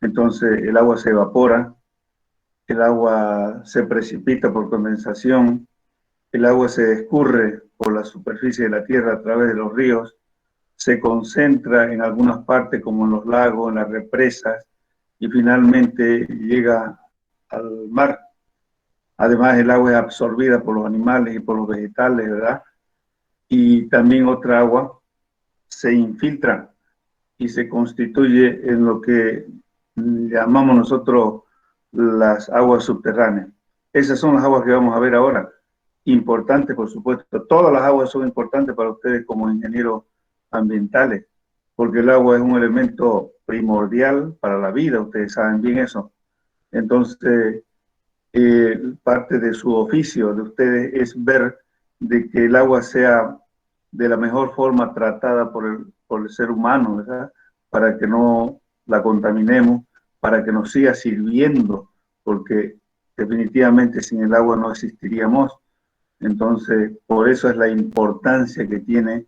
entonces el agua se evapora, el agua se precipita por condensación, el agua se escurre por la superficie de la tierra a través de los ríos, se concentra en algunas partes como en los lagos, en las represas, y finalmente llega al mar. Además, el agua es absorbida por los animales y por los vegetales, ¿verdad? Y también otra agua se infiltra y se constituye en lo que llamamos nosotros las aguas subterráneas. Esas son las aguas que vamos a ver ahora. Importantes, por supuesto. Todas las aguas son importantes para ustedes como ingenieros ambientales, porque el agua es un elemento primordial para la vida, ustedes saben bien eso. Entonces, parte de su oficio de ustedes es ver de que el agua sea de la mejor forma tratada por el ser humano, ¿verdad? Para que no la contaminemos, para que nos siga sirviendo, porque definitivamente sin el agua no existiríamos. Entonces, por eso es la importancia que tiene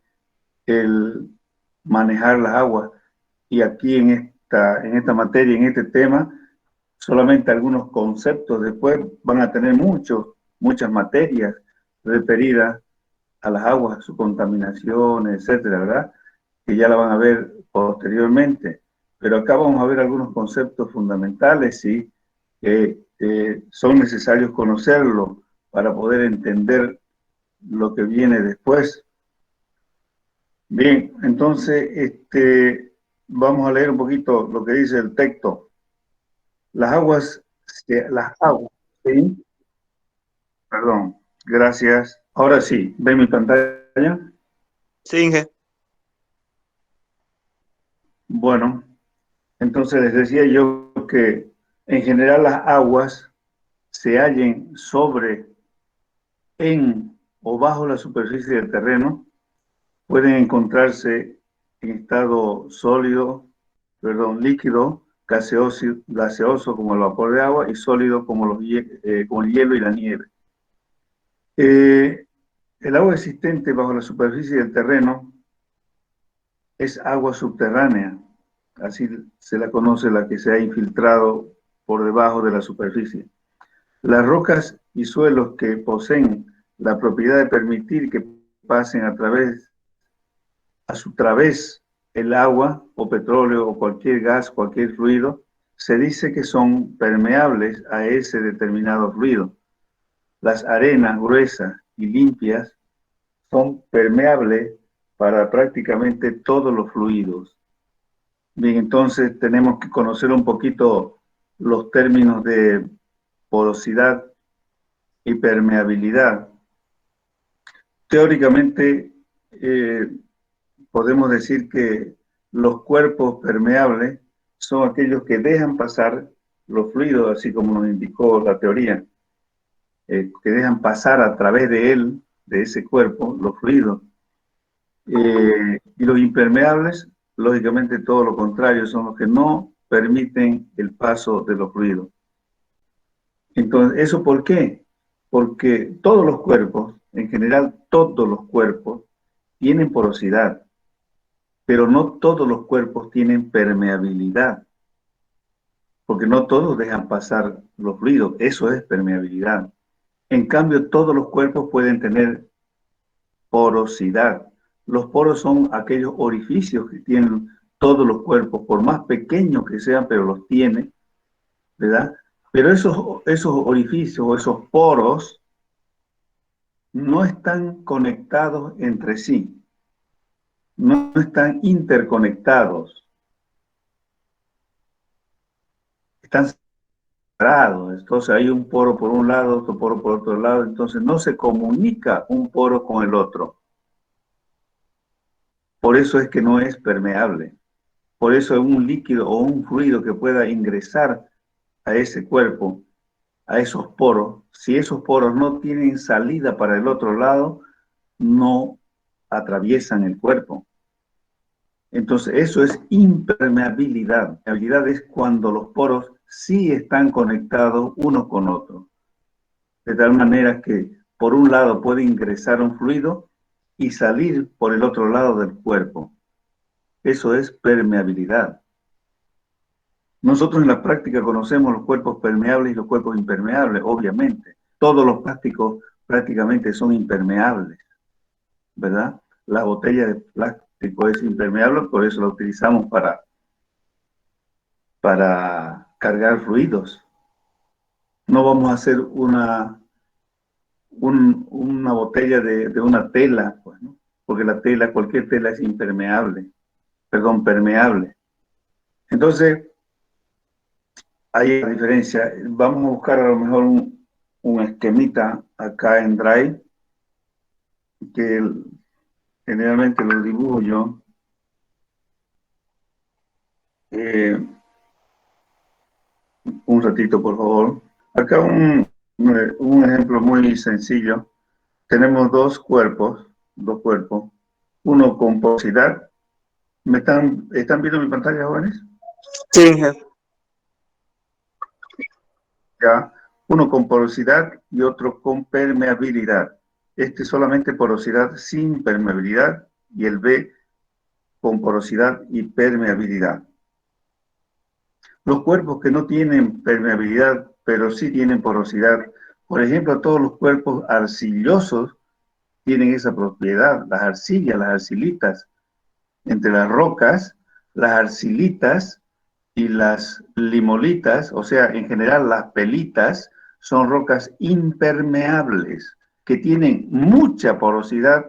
el manejar las aguas. Y aquí en esta materia, en este tema, solamente algunos conceptos. Después van a tener muchas materias referidas a las aguas, su contaminación, etcétera, ¿verdad? Que ya la van a ver posteriormente. Pero acá vamos a ver algunos conceptos fundamentales, ¿sí? Que son necesarios conocerlos para poder entender lo que viene después. Bien, entonces vamos a leer un poquito lo que dice el texto. Las aguas, ¿sí? Perdón, gracias. Ahora sí, ¿ven mi pantalla? Sí, Inge. Bueno, entonces les decía yo que en general las aguas se hallen sobre, en o bajo la superficie del terreno, pueden encontrarse en estado sólido, líquido, gaseoso como el vapor de agua y sólido como el hielo y la nieve. El agua existente bajo la superficie del terreno es agua subterránea, así se la conoce la que se ha infiltrado por debajo de la superficie. Las rocas y suelos que poseen la propiedad de permitir que pasen a su través el agua o petróleo o cualquier gas, cualquier fluido, se dice que son permeables a ese determinado fluido. Las arenas gruesas y limpias son permeables para prácticamente todos los fluidos. Bien, entonces tenemos que conocer un poquito los términos de porosidad y permeabilidad. Teóricamente, podemos decir que los cuerpos permeables son aquellos que dejan pasar los fluidos, así como nos indicó la teoría, que dejan pasar a través de él, de ese cuerpo, los fluidos. Y los impermeables, lógicamente todo lo contrario, son los que no permiten el paso de los fluidos. Entonces, ¿eso por qué? Porque todos los cuerpos, en general todos los cuerpos, tienen porosidad, pero no todos los cuerpos tienen permeabilidad, porque no todos dejan pasar los fluidos, eso es permeabilidad. En cambio, todos los cuerpos pueden tener porosidad. Los poros son aquellos orificios que tienen todos los cuerpos, por más pequeños que sean, pero los tiene, ¿verdad? Pero esos orificios o esos poros no están conectados entre sí, no están interconectados, están separados. Entonces hay un poro por un lado, otro poro por otro lado, entonces no se comunica un poro con el otro. Por eso es que no es permeable. Por eso es un líquido o un fluido que pueda ingresar a ese cuerpo, a esos poros, si esos poros no tienen salida para el otro lado, no atraviesan el cuerpo. Entonces, eso es impermeabilidad. La habilidad es cuando los poros sí están conectados unos con otros. De tal manera que por un lado puede ingresar un fluido y salir por el otro lado del cuerpo. Eso es permeabilidad. Nosotros en la práctica conocemos los cuerpos permeables y los cuerpos impermeables, obviamente. Todos los plásticos prácticamente son impermeables, ¿verdad? La botella de plástico es impermeable, por eso la utilizamos para cargar fluidos. No vamos a hacer una botella de una tela, pues, ¿no? Porque la tela, cualquier tela es impermeable, perdón, permeable. Entonces, hay la diferencia. Vamos a buscar a lo mejor un esquemita acá en Drive, que generalmente lo dibujo yo. Un ratito, por favor. Acá un ejemplo muy sencillo. Tenemos dos cuerpos, uno con porosidad. ¿Están viendo mi pantalla, jóvenes? Sí, Ya. Uno con porosidad y otro con permeabilidad. Este solamente porosidad sin permeabilidad y el B con porosidad y permeabilidad. Los cuerpos que no tienen permeabilidad, pero sí tienen porosidad, por ejemplo, todos los cuerpos arcillosos tienen esa propiedad, las arcillas, las arcilitas, entre las rocas, las arcilitas y las limolitas, o sea, en general las pelitas, son rocas impermeables, que tienen mucha porosidad,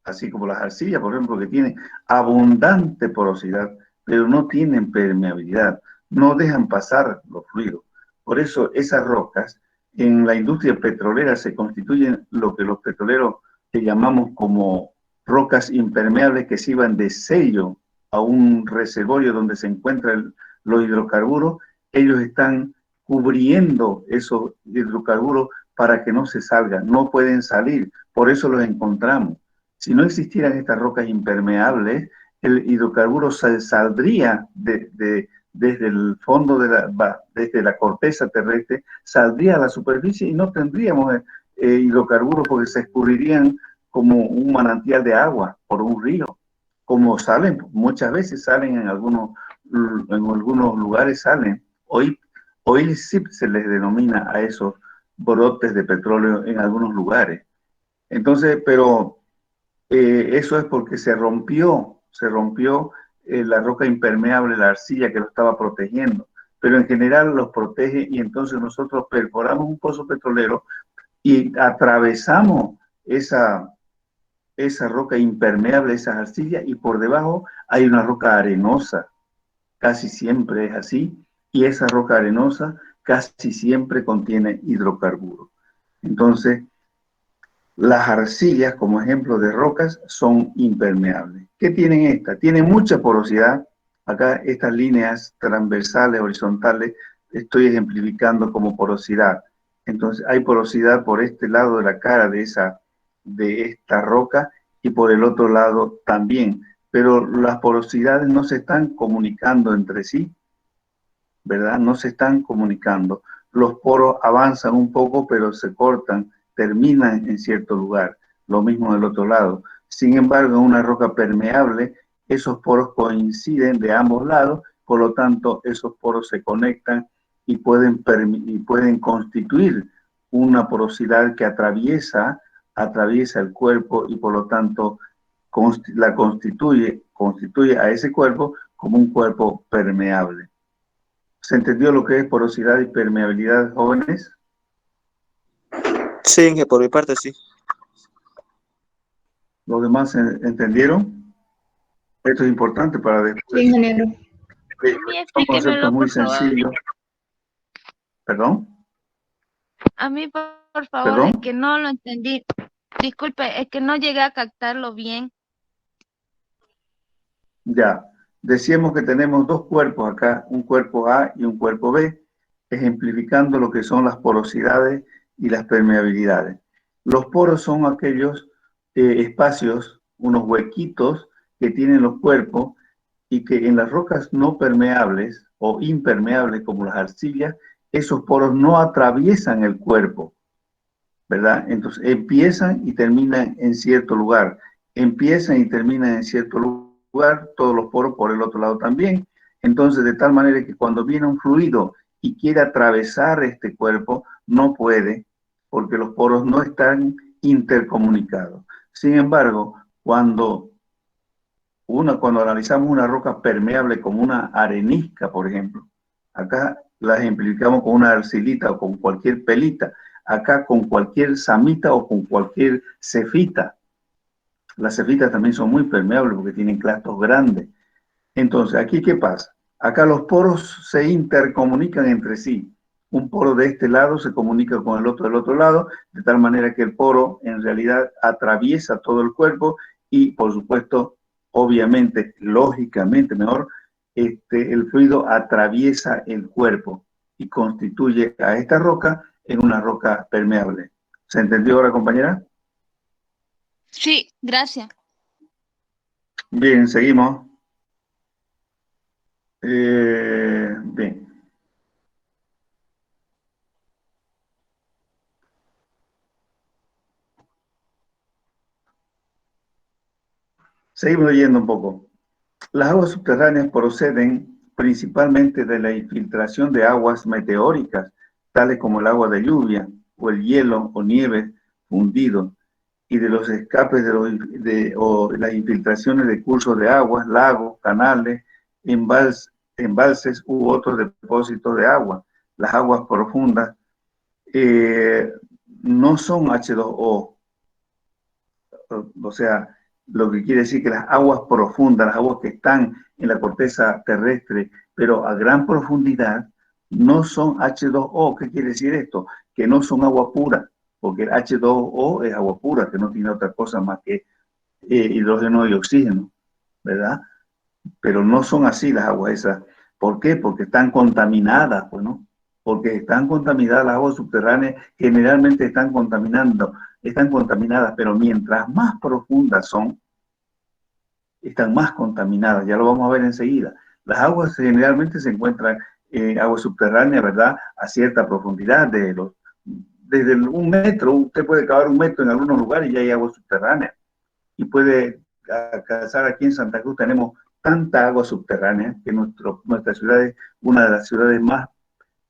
así como las arcillas, por ejemplo, que tienen abundante porosidad, pero no tienen permeabilidad, no dejan pasar los fluidos. Por eso esas rocas en la industria petrolera se constituyen lo que los petroleros que llamamos como rocas impermeables que sirvan de sello a un reservorio donde se encuentran los hidrocarburos. Ellos están cubriendo esos hidrocarburos para que no se salgan, no pueden salir, por eso los encontramos. Si no existieran estas rocas impermeables, el hidrocarburo saldría desde el fondo desde la corteza terrestre, saldría a la superficie y no tendríamos hidrocarburos porque se escurrirían como un manantial de agua por un río. Como salen, muchas veces salen en algunos lugares salen. Hoy sí se les denomina a esos brotes de petróleo en algunos lugares. Entonces, pero eso es porque se rompió la roca impermeable, la arcilla que lo estaba protegiendo, pero en general los protege y entonces nosotros perforamos un pozo petrolero y atravesamos esa roca impermeable, esa arcilla, y por debajo hay una roca arenosa, casi siempre es así, y esa roca arenosa casi siempre contiene hidrocarburos. Entonces, las arcillas, como ejemplo de rocas, son impermeables. ¿Qué tienen estas? Tienen mucha porosidad. Acá estas líneas transversales, horizontales, estoy ejemplificando como porosidad. Entonces hay porosidad por este lado de la cara de esta roca y por el otro lado también. Pero las porosidades no se están comunicando entre sí, ¿verdad? No se están comunicando. Los poros avanzan un poco, pero se cortan, terminan en cierto lugar. Lo mismo del otro lado. Sin embargo, en una roca permeable, esos poros coinciden de ambos lados, por lo tanto, esos poros se conectan y pueden constituir una porosidad que atraviesa el cuerpo y por lo tanto constituye a ese cuerpo como un cuerpo permeable. ¿Se entendió lo que es porosidad y permeabilidad, jóvenes? sí, que por mi parte sí. ¿Los demás entendieron? Esto es importante para después. Sí, ingeniero. Son conceptos muy sencillos. ¿Perdón? A mí, por favor, ¿Perdón? es que no lo entendí. Disculpe, es que no llegué a captarlo bien. Ya. Decíamos que tenemos dos cuerpos acá, un cuerpo A y un cuerpo B, ejemplificando lo que son las porosidades y las permeabilidades. Los poros son aquellos espacios, unos huequitos que tienen los cuerpos y que en las rocas no permeables o impermeables como las arcillas, esos poros no atraviesan el cuerpo, ¿verdad? Entonces empiezan y terminan en cierto lugar, empiezan y terminan en cierto lugar, todos los poros por el otro lado también, Entonces, de tal manera que cuando viene un fluido y quiere atravesar este cuerpo, no puede, porque los poros no están intercomunicados. Sin embargo, cuando analizamos una roca permeable como una arenisca, por ejemplo, acá la ejemplificamos con una arcilita o con cualquier pelita, acá con cualquier samita o con cualquier cefita. Las cefitas también son muy permeables porque tienen clastos grandes. Entonces, ¿aquí qué pasa? Acá los poros se intercomunican entre sí. Un poro de este lado se comunica con el otro del otro lado, de tal manera que el poro en realidad atraviesa todo el cuerpo y, por supuesto, obviamente, lógicamente mejor, el fluido atraviesa el cuerpo y constituye a esta roca en una roca permeable. ¿Se entendió ahora, compañera? Sí, gracias. Bien, seguimos. Bien. Seguimos leyendo un poco. Las aguas subterráneas proceden principalmente de la infiltración de aguas meteóricas, tales como el agua de lluvia o el hielo o nieve fundido, y de los escapes o las infiltraciones de cursos de aguas, lagos, canales, embalses u otros depósitos de agua. Las aguas profundas eh, no son H2O, o sea, lo que quiere decir que las aguas profundas, las aguas que están en la corteza terrestre, pero a gran profundidad, no son H2O. ¿Qué quiere decir esto? Que no son agua pura, porque el H2O es agua pura, que no tiene otra cosa más que hidrógeno y oxígeno, ¿verdad? Pero no son así las aguas esas. ¿Por qué? Porque están contaminadas, pues, ¿no? Porque están contaminadas las aguas subterráneas, generalmente están contaminadas, pero mientras más profundas son, están más contaminadas, ya lo vamos a ver enseguida. Las aguas generalmente se encuentran en aguas subterráneas, ¿verdad? A cierta profundidad, desde 1 metro, usted puede cavar 1 metro en algunos lugares y ya hay agua subterránea. Y puede alcanzar aquí en Santa Cruz, tenemos tanta agua subterránea que nuestra ciudad es una de las ciudades más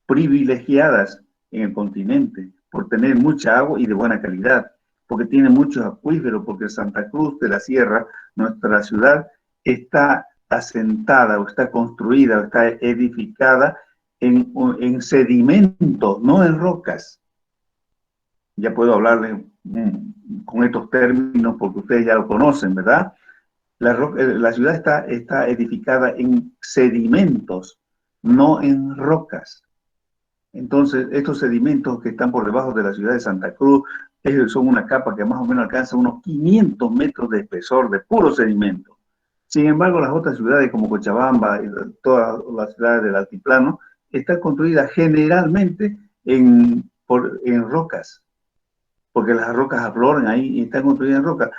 privilegiadas en el continente por tener mucha agua y de buena calidad, porque tiene muchos acuíferos, porque Santa Cruz de la Sierra, nuestra ciudad, está asentada o está construida o está edificada en sedimentos, no en rocas. Ya puedo hablarles con estos términos porque ustedes ya lo conocen, ¿verdad? La ciudad está edificada en sedimentos, no en rocas. Entonces, estos sedimentos que están por debajo de la ciudad de Santa Cruz son una capa que más o menos alcanza unos 500 metros de espesor de puro sedimento. Sin embargo, las otras ciudades como Cochabamba y todas las ciudades del altiplano están construidas generalmente en rocas, porque las rocas afloran ahí y están construidas en rocas.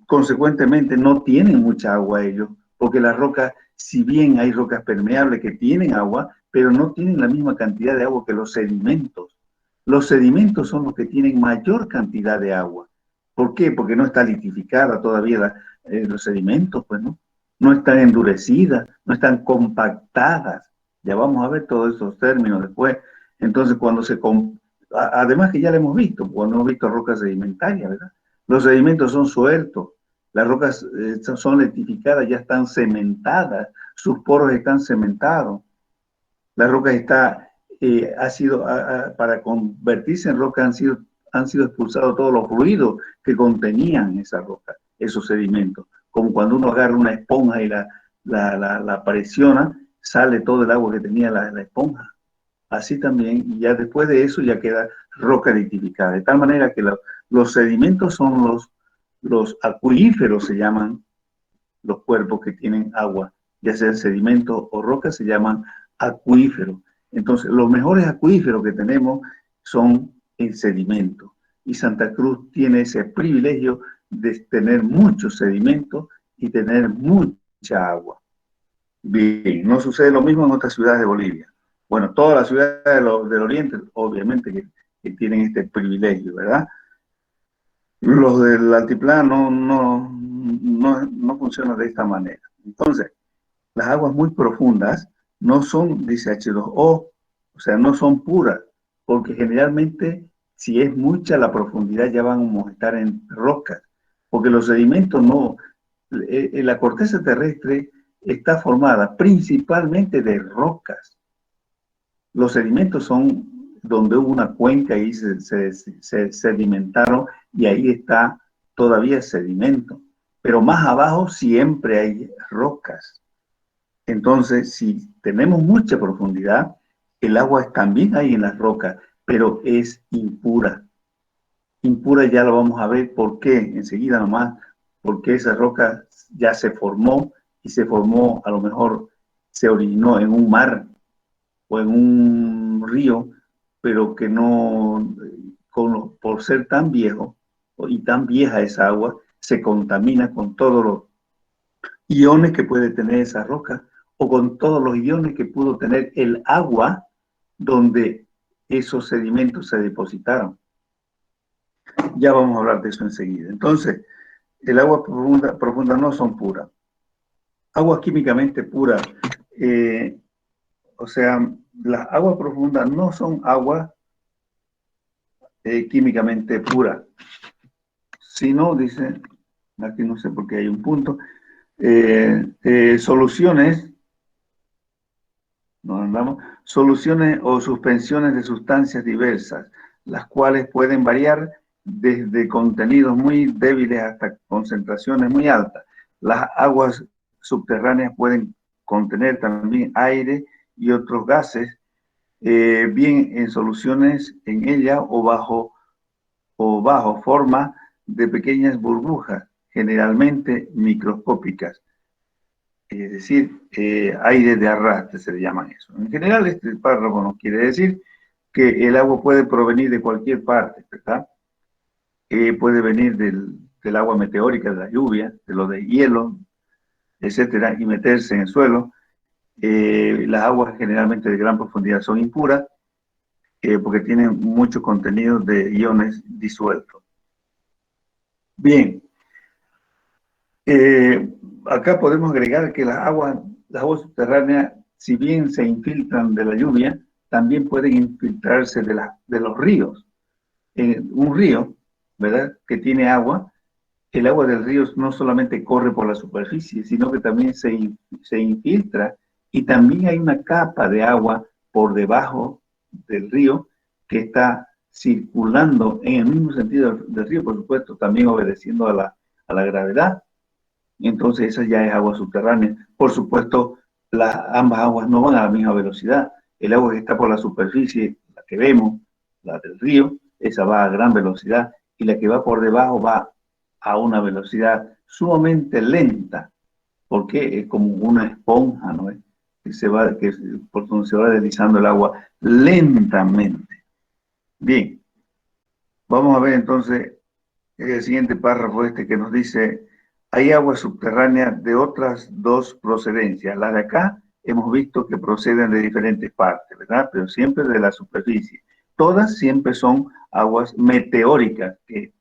Consecuentemente, no tienen mucha agua ellos, porque las rocas, si bien hay rocas permeables que tienen agua, pero no tienen la misma cantidad de agua que los sedimentos. Los sedimentos son los que tienen mayor cantidad de agua. ¿Por qué? Porque no está litificada todavía los sedimentos, pues no. No están endurecidas, no están compactadas. Ya vamos a ver todos esos términos después. Entonces, además que ya lo hemos visto, cuando hemos visto rocas sedimentarias, ¿verdad? Los sedimentos son sueltos, las rocas son lentificadas, ya están cementadas, sus poros están cementados. La roca para convertirse en roca han sido expulsados todos los fluidos que contenían esa roca, esos sedimentos. Como cuando uno agarra una esponja y la presiona, sale todo el agua que tenía la esponja. Así también, y ya después de eso ya queda roca litificada. De tal manera que los sedimentos son los acuíferos, se llaman los cuerpos que tienen agua, ya sea sedimento o roca, se llaman acuíferos. Entonces, los mejores acuíferos que tenemos son en sedimento. Y Santa Cruz tiene ese privilegio de tener muchos sedimentos y tener mucha agua. Bien, no sucede lo mismo en otras ciudades de Bolivia. Bueno, todas las ciudades del oriente, obviamente, que tienen este privilegio, ¿verdad? Los del altiplano no funcionan de esta manera. Entonces, las aguas muy profundas no son, dice H2O, o sea, no son puras, porque generalmente si es mucha la profundidad ya vamos a estar en rocas, porque los sedimentos no, la corteza terrestre está formada principalmente de rocas. Los sedimentos son donde hubo una cuenca y se sedimentaron y ahí está todavía sedimento. Pero más abajo siempre hay rocas. Entonces, si tenemos mucha profundidad, el agua también hay en las rocas, pero es impura. Impura ya lo vamos a ver por qué, enseguida nomás, porque esa roca ya se formó y se formó, a lo mejor se originó en un mar o en un río, pero que no, por ser tan viejo y tan vieja esa agua, se contamina con todos los iones que puede tener esa roca o con todos los iones que pudo tener el agua donde esos sedimentos se depositaron. Ya vamos a hablar de eso enseguida. Entonces, el agua profunda no son puras. Agua químicamente pura, o sea, las aguas profundas no son agua químicamente pura, sino, dice, aquí no sé por qué hay un punto, soluciones, no andamos, soluciones o suspensiones de sustancias diversas, las cuales pueden variar desde contenidos muy débiles hasta concentraciones muy altas. Las aguas subterráneas pueden contener también aire y otros gases, bien en soluciones en ella o bajo forma de pequeñas burbujas, generalmente microscópicas. Es decir, aire de arrastre se le llaman eso. En general, este párrafo nos quiere decir que el agua puede provenir de cualquier parte, ¿verdad? Puede venir del agua meteórica, de la lluvia, de lo de hielo, etcétera, y meterse en el suelo. Las aguas generalmente de gran profundidad son impuras porque tienen mucho contenido de iones disueltos. Bien, acá podemos agregar que las aguas subterráneas, si bien se infiltran de la lluvia, también pueden infiltrarse de los ríos. Un río, ¿verdad?, que tiene agua, el agua del río no solamente corre por la superficie, sino que también se infiltra y también hay una capa de agua por debajo del río que está circulando en el mismo sentido del río, por supuesto, también obedeciendo a la gravedad. Entonces esa ya es agua subterránea. Por supuesto, ambas aguas no van a la misma velocidad. El agua que está por la superficie, la que vemos, la del río, esa va a gran velocidad, y la que va por debajo va a una velocidad sumamente lenta, porque es como una esponja, ¿no? Por donde se va deslizando el agua lentamente. Bien, vamos a ver entonces el siguiente párrafo que nos dice: hay agua subterránea de otras dos procedencias. Las de acá hemos visto que proceden de diferentes partes, ¿verdad? Pero siempre de la superficie. Todas siempre son aguas meteóricas, que,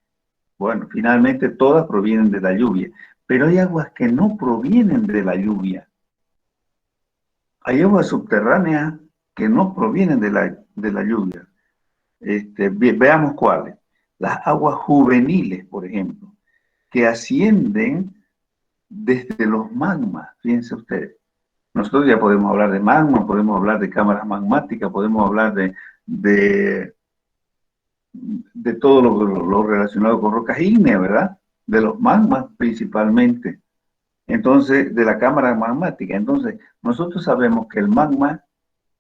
bueno, finalmente todas provienen de la lluvia. Pero hay aguas que no provienen de la lluvia. Hay aguas subterráneas que no provienen de la lluvia. Veamos cuáles. Las aguas juveniles, por ejemplo, que ascienden desde los magmas, fíjense ustedes. Nosotros ya podemos hablar de magma, podemos hablar de cámaras magmáticas, podemos hablar de todo lo relacionado con rocas ígneas, ¿verdad? De los magmas principalmente. Entonces, de la cámara magmática. Entonces, nosotros sabemos que el magma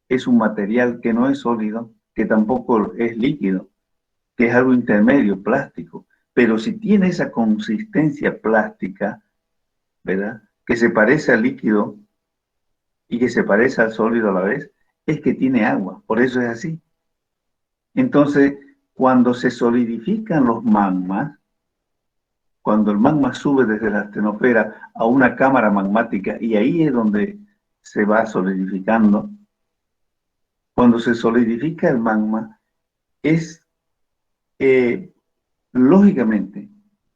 es un material que no es sólido, que tampoco es líquido, que es algo intermedio, plástico. Pero si tiene esa consistencia plástica, ¿verdad?, que se parece al líquido y que se parece al sólido a la vez, es que tiene agua, por eso es así. Entonces, cuando se solidifican los magmas, cuando el magma sube desde la astenosfera a una cámara magmática, y ahí es donde se va solidificando, cuando se solidifica el magma, es lógicamente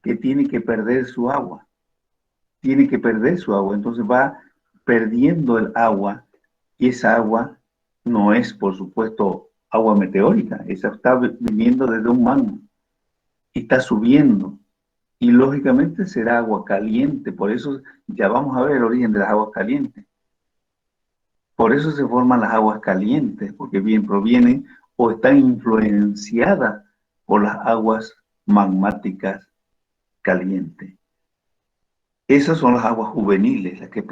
que tiene que perder su agua, entonces va perdiendo el agua, y esa agua no es, por supuesto, agua meteórica, esa está viniendo desde un magma y está subiendo. Y lógicamente será agua caliente, por eso ya vamos a ver el origen de las aguas calientes. Por eso se forman las aguas calientes, porque bien provienen o están influenciadas por las aguas magmáticas calientes. Esas son las aguas juveniles, las que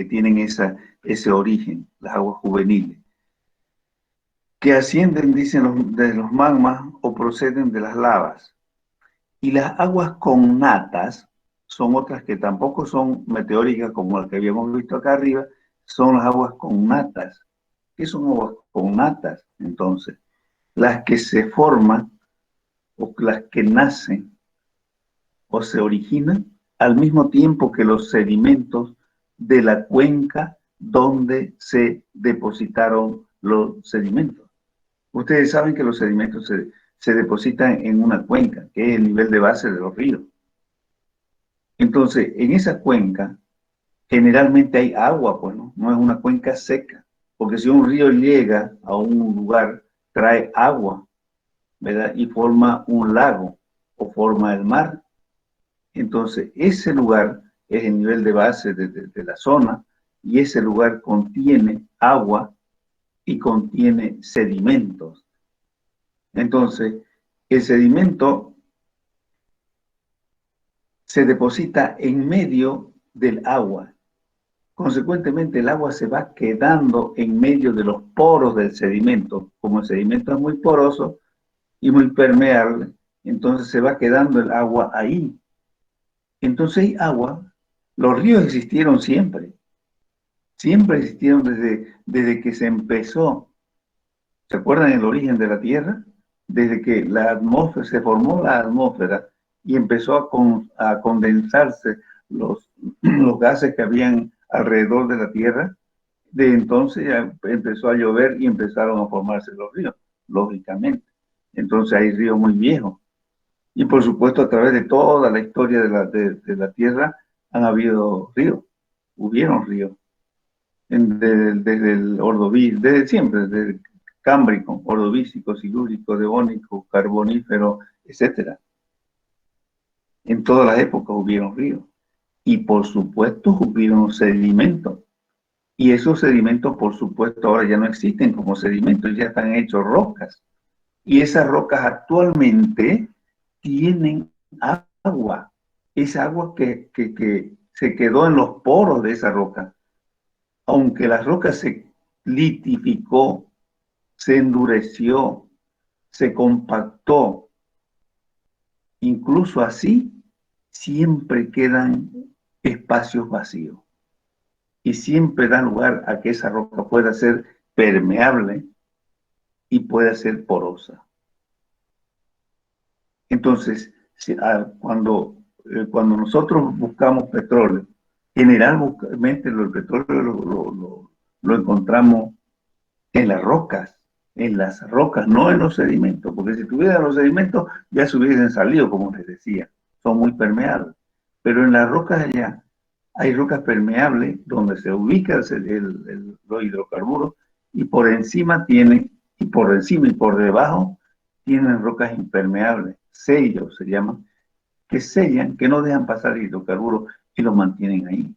tienen ese origen, las aguas juveniles, que ascienden, dicen, de los magmas o proceden de las lavas. Y las aguas connatas son otras que tampoco son meteóricas como las que habíamos visto acá arriba, son las aguas connatas. ¿Qué son aguas connatas? Entonces, las que se forman o las que nacen o se originan al mismo tiempo que los sedimentos de la cuenca donde se depositaron los sedimentos. Ustedes saben que los sedimentos se depositan en una cuenca, que es el nivel de base de los ríos. Entonces, en esa cuenca, generalmente hay agua, pues, ¿no? No es una cuenca seca, porque si un río llega a un lugar, trae agua, ¿verdad? Y forma un lago o forma el mar. Entonces, ese lugar es el nivel de base de la zona, y ese lugar contiene agua y contiene sedimentos. Entonces, el sedimento se deposita en medio del agua. Consecuentemente, el agua se va quedando en medio de los poros del sedimento. Como el sedimento es muy poroso y muy permeable, entonces se va quedando el agua ahí. Entonces hay agua. Los ríos existieron siempre. Siempre existieron desde que se empezó. ¿Se acuerdan el origen de la Tierra? Desde que la atmósfera, se formó la atmósfera y empezó a condensarse los gases que habían alrededor de la Tierra, de entonces ya empezó a llover y empezaron a formarse los ríos, lógicamente. Entonces hay ríos muy viejos. Y por supuesto, a través de toda la historia de la Tierra han habido ríos, hubieron ríos. Desde el Ordovícico, desde siempre, desde el Cámbrico, Ordovícico, Silúrico, Devónico, Carbonífero, etc. En todas las épocas hubieron ríos. Y por supuesto hubieron sedimentos. Y esos sedimentos, por supuesto, ahora ya no existen como sedimentos, ya están hechos rocas. Y esas rocas actualmente tienen agua. Esa agua que se quedó en los poros de esa roca. Aunque la roca se litificó, se endureció, se compactó, incluso así, siempre quedan espacios vacíos. Y siempre da lugar a que esa roca pueda ser permeable y pueda ser porosa. Entonces, cuando nosotros buscamos petróleo, generalmente el petróleo lo encontramos en las rocas, no en los sedimentos, porque si tuvieran los sedimentos ya se hubiesen salido, como les decía, son muy permeables. Pero en las rocas allá hay rocas permeables donde se ubica los hidrocarburos, y por encima y por debajo tienen rocas impermeables, sellos se llaman, que sellan, que no dejan pasar el hidrocarburo y lo mantienen ahí.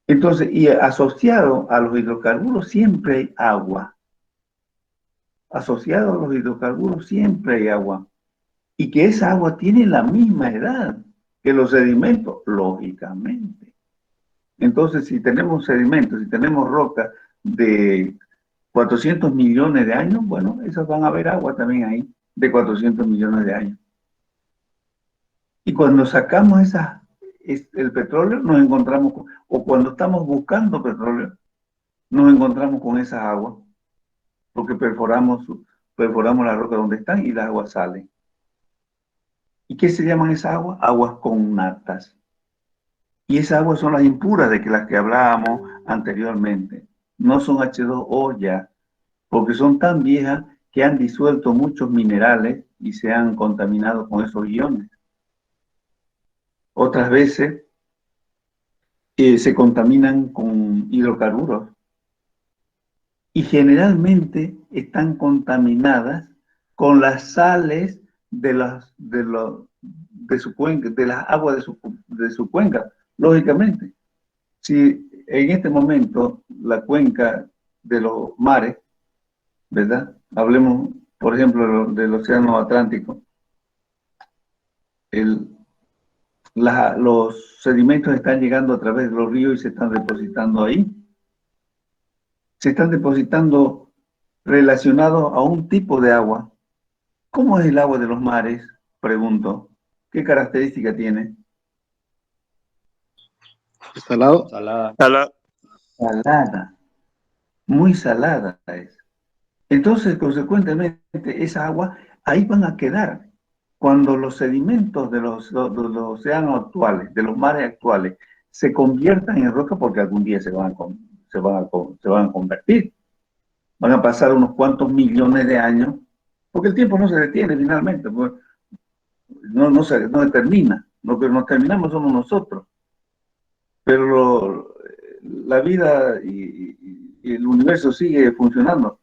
Entonces, y asociado a los hidrocarburos siempre hay agua. Asociado a los hidrocarburos siempre hay agua. Y que esa agua tiene la misma edad que los sedimentos, lógicamente. Entonces, si tenemos sedimentos, si tenemos rocas de 400 millones de años, bueno, esas van a haber agua también ahí, de 400 millones de años. Y cuando sacamos el petróleo, nos encontramos, o cuando estamos buscando petróleo, nos encontramos con esa agua, porque perforamos la roca donde están y la agua sale. ¿Y qué se llaman esas aguas? Aguas connatas. Y esas aguas son las impuras de las que hablábamos anteriormente. No son H2O ya, porque son tan viejas que han disuelto muchos minerales y se han contaminado con esos iones. Otras veces se contaminan con hidrocarburos y generalmente están contaminadas con las sales de su cuenca, de las aguas de su cuenca, lógicamente. Si en este momento la cuenca de los mares, ¿verdad? Hablemos, por ejemplo, del Océano Atlántico, el, los sedimentos están llegando a través de los ríos y se están depositando ahí. Se están depositando relacionados a un tipo de agua. ¿Cómo es el agua de los mares? Pregunto. ¿Qué característica tiene? ¿Salado? Salada. Salada. Muy salada es. Entonces, consecuentemente, esa agua ahí van a quedar. Cuando los sedimentos de los océanos actuales, de los mares actuales, se conviertan en roca, porque algún día se van a convertir. Van a pasar unos cuantos millones de años, porque el tiempo no se detiene finalmente, pues, no termina. Lo que nos terminamos somos nosotros. Pero la vida y el universo sigue funcionando,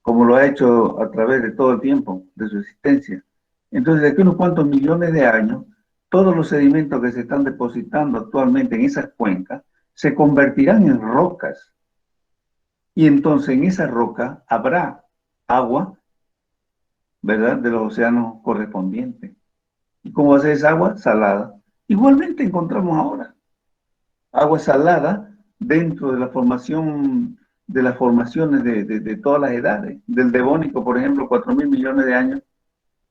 como lo ha hecho a través de todo el tiempo de su existencia. Entonces, de aquí a unos cuantos millones de años, todos los sedimentos que se están depositando actualmente en esas cuencas se convertirán en rocas. Y entonces en esa roca habrá agua, ¿verdad?, de los océanos correspondientes. ¿Y cómo va a ser esa agua? Salada. Igualmente encontramos ahora agua salada dentro de la formación, de las formaciones de todas las edades. Del Devónico, por ejemplo, 4.000 millones de años,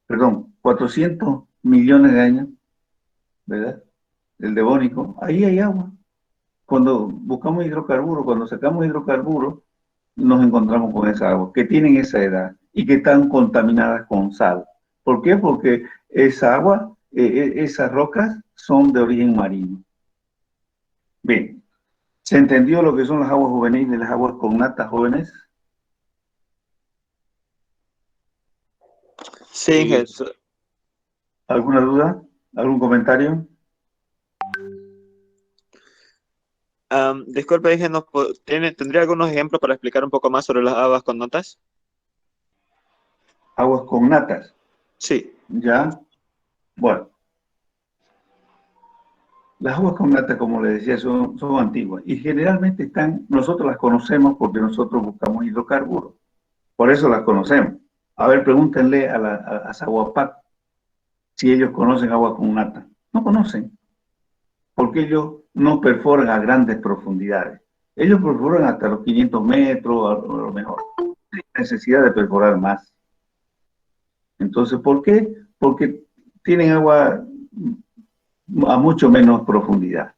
perdón, 400 millones de años, ¿verdad? El Devónico, ahí hay agua. Cuando buscamos hidrocarburos, cuando sacamos hidrocarburos, nos encontramos con esa agua, que tienen esa edad y que están contaminadas con sal. ¿Por qué? Porque esa agua, esas rocas son de origen marino. Bien, ¿se entendió lo que son las aguas juveniles y las aguas cognatas jóvenes? Sí, Jesús. ¿Alguna duda? ¿Algún comentario? Disculpe, dije, ¿tendría algunos ejemplos para explicar un poco más sobre las aguas con notas? Aguas cognatas, Sí. ¿ya? Bueno, las aguas cognatas, como les decía, son antiguas y generalmente nosotros las conocemos porque nosotros buscamos hidrocarburos. Por eso las conocemos. A ver, pregúntenle a Zahuapac si ellos conocen agua cognata. No conocen, porque ellos no perforan a grandes profundidades. Ellos perforan hasta los 500 metros, a lo mejor. No hay necesidad de perforar más. Entonces, ¿por qué? Porque tienen agua a mucho menos profundidad.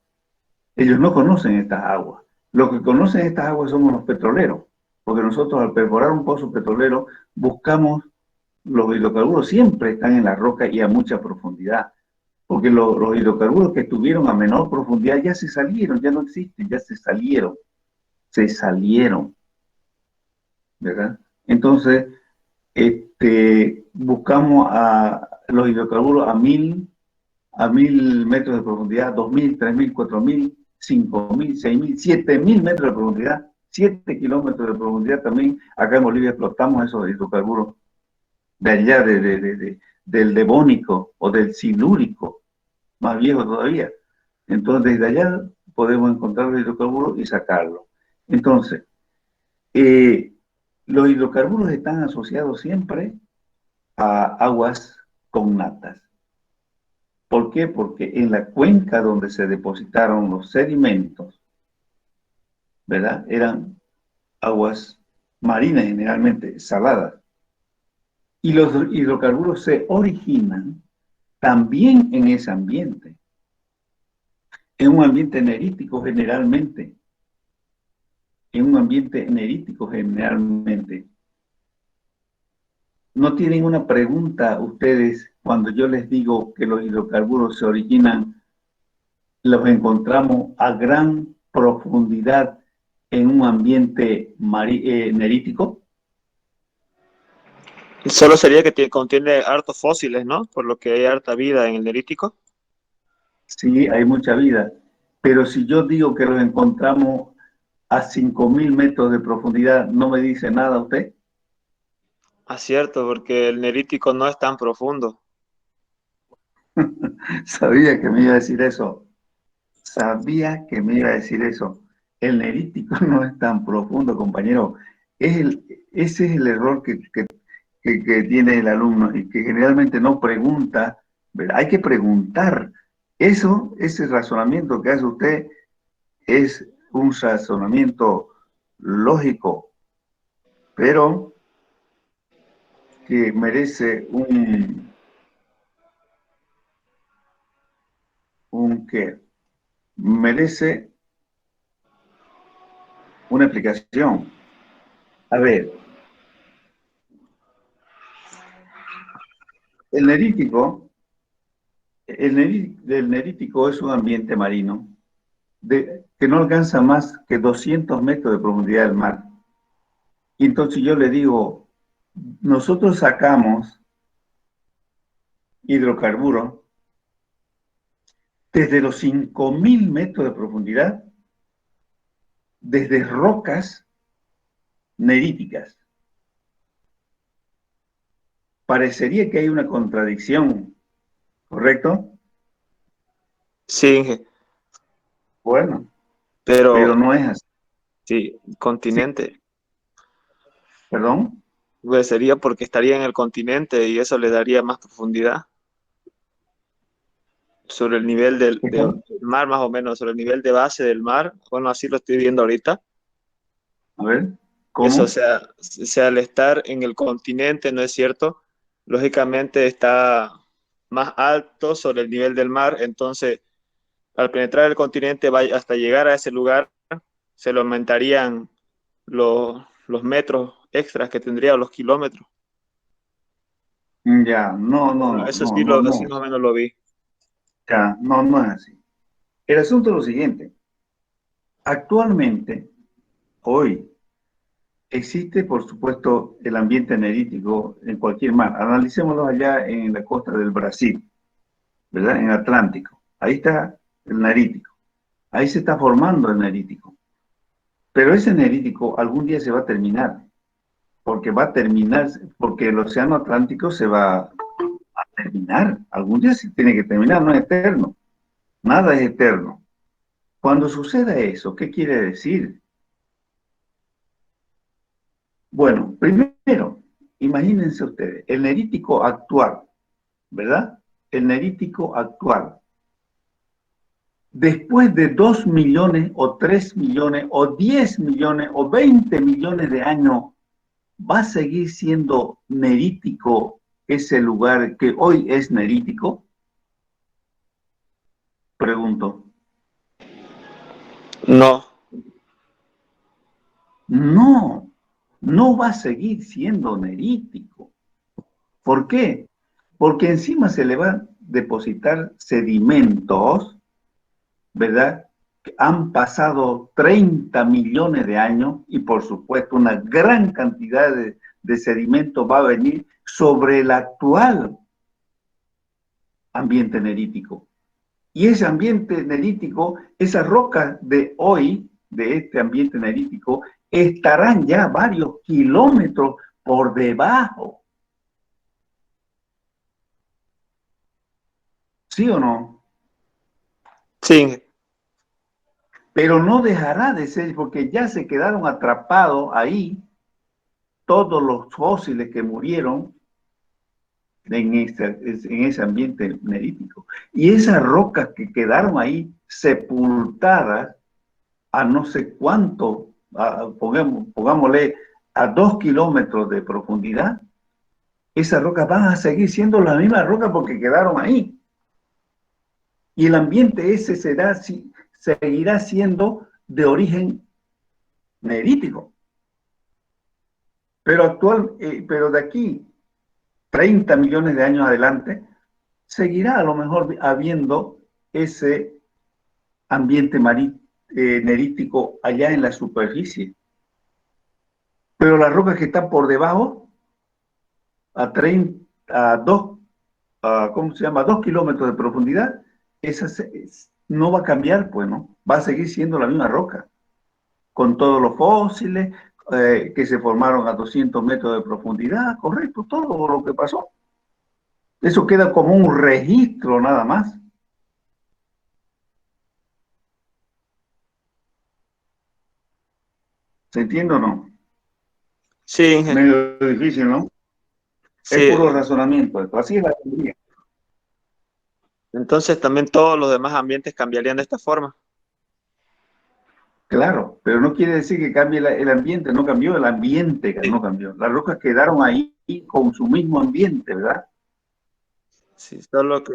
Ellos no conocen estas aguas. Los que conocen estas aguas somos los petroleros, porque nosotros al perforar un pozo petrolero buscamos los hidrocarburos, siempre están en la roca y a mucha profundidad, porque los hidrocarburos que estuvieron a menor profundidad ya se salieron, ya no existen, ya se salieron, ¿verdad? Entonces, buscamos a los hidrocarburos a 1.000 metros de profundidad, 2.000, 3.000, 4.000, 5.000, 6.000, 7.000 metros de profundidad, 7 kilómetros de profundidad también. Acá en Bolivia explotamos esos hidrocarburos de allá, del Devónico o del Silúrico, más viejo todavía. Entonces, desde allá podemos encontrar los hidrocarburos y sacarlos. Entonces, los hidrocarburos están asociados siempre a aguas cognatas. ¿Por qué? Porque en la cuenca donde se depositaron los sedimentos, ¿verdad?, eran aguas marinas, generalmente saladas. Y los hidrocarburos se originan también en ese ambiente, en un ambiente nerítico generalmente. ¿No tienen una pregunta ustedes cuando yo les digo que los hidrocarburos se originan, los encontramos a gran profundidad en un ambiente nerítico? Solo sería que contiene hartos fósiles, ¿no? Por lo que hay harta vida en el nerítico. Sí, hay mucha vida, Pero si yo digo que los encontramos a 5.000 metros de profundidad, ¿no me dice nada usted? Cierto, porque el nerítico no es tan profundo. Sabía que me iba a decir eso. Sabía que me iba a decir eso. El nerítico no es tan profundo, compañero. Ese es el error que tiene el alumno y que generalmente no pregunta. ¿Verdad? Hay que preguntar. Ese razonamiento que hace usted es un razonamiento lógico, pero que merece ¿qué? Merece una explicación. A ver, el nerítico, el nerítico es un ambiente marino que no alcanza más que 200 metros de profundidad del mar. Y entonces yo le digo, nosotros sacamos hidrocarburos desde los 5.000 metros de profundidad, desde rocas neríticas. Parecería que hay una contradicción, ¿correcto? Sí, Inge, Bueno, pero pero no es así. sí, Sí, continente. ¿perdón? Pues sería porque estaría en el continente y eso le daría más profundidad sobre el nivel del mar, más o menos, sobre el nivel de base del mar. Bueno, así lo estoy viendo ahorita. A ver, Eso, ¿cómo? sea, al estar en el continente, ¿no es cierto? Lógicamente está más alto sobre el nivel del mar, entonces al penetrar el continente hasta llegar a ese lugar, se le aumentarían los metros extras que tendría, los kilómetros. Ya, no, no, Bueno, no, eso no, sí, no, así no. más o menos lo vi. Ya, no, no es así. El asunto es lo siguiente. Actualmente, hoy, existe, por supuesto, el ambiente nerítico en cualquier mar. Analicémoslo allá en la costa del Brasil, ¿verdad? En Atlántico. Ahí está el nerítico. Ahí se está formando el nerítico. Pero ese nerítico algún día se va a terminar, porque va a terminar, porque el océano Atlántico se va a terminar. Algún día se tiene que terminar, no es eterno. Nada es eterno. Cuando suceda eso, ¿qué quiere decir? Bueno, primero, imagínense ustedes, el nerítico actual, ¿verdad? El nerítico actual, después de 2 millones o 3 millones o 10 millones o 20 millones de años, ¿va a seguir siendo nerítico ese lugar que hoy es nerítico? Pregunto. No, No, no va a seguir siendo nerítico. ¿Por qué? Porque encima se le van a depositar sedimentos, ¿verdad? Que han pasado 30 millones de años y por supuesto una gran cantidad de sedimentos va a venir sobre el actual ambiente nerítico. Y ese ambiente nerítico, esas rocas de hoy, de este ambiente nerítico, estarán ya varios kilómetros por debajo. ¿Sí o no? sí, Pero no dejará de ser porque ya se quedaron atrapados ahí todos los fósiles que murieron en ese ambiente nerítico. Y esas rocas que quedaron ahí sepultadas a no sé cuánto, pongámosle a 2 kilómetros de profundidad, esas rocas van a seguir siendo las mismas rocas porque quedaron ahí. Y el ambiente ese seguirá siendo de origen nerítico. Pero de aquí 30 millones de años adelante, seguirá a lo mejor habiendo ese ambiente nerítico allá en la superficie. Pero las rocas que están por debajo, a 2 ¿cómo se llama? 2 kilómetros de profundidad, esas no va a cambiar, pues, ¿no? Va a seguir siendo la misma roca, con todos los fósiles que se formaron a 200 metros de profundidad, correcto, todo lo que pasó. Eso queda como un registro nada más. ¿Se entiende o no? Sí, Inge. Medio difícil, ¿no? Es Sí. puro razonamiento, esto. Así es la teoría. Entonces también todos los demás ambientes cambiarían de esta forma. Claro, pero no quiere decir que cambie el ambiente, no cambió, el ambiente Sí, no cambió. Las rocas quedaron ahí con su mismo ambiente, ¿verdad? sí, solo que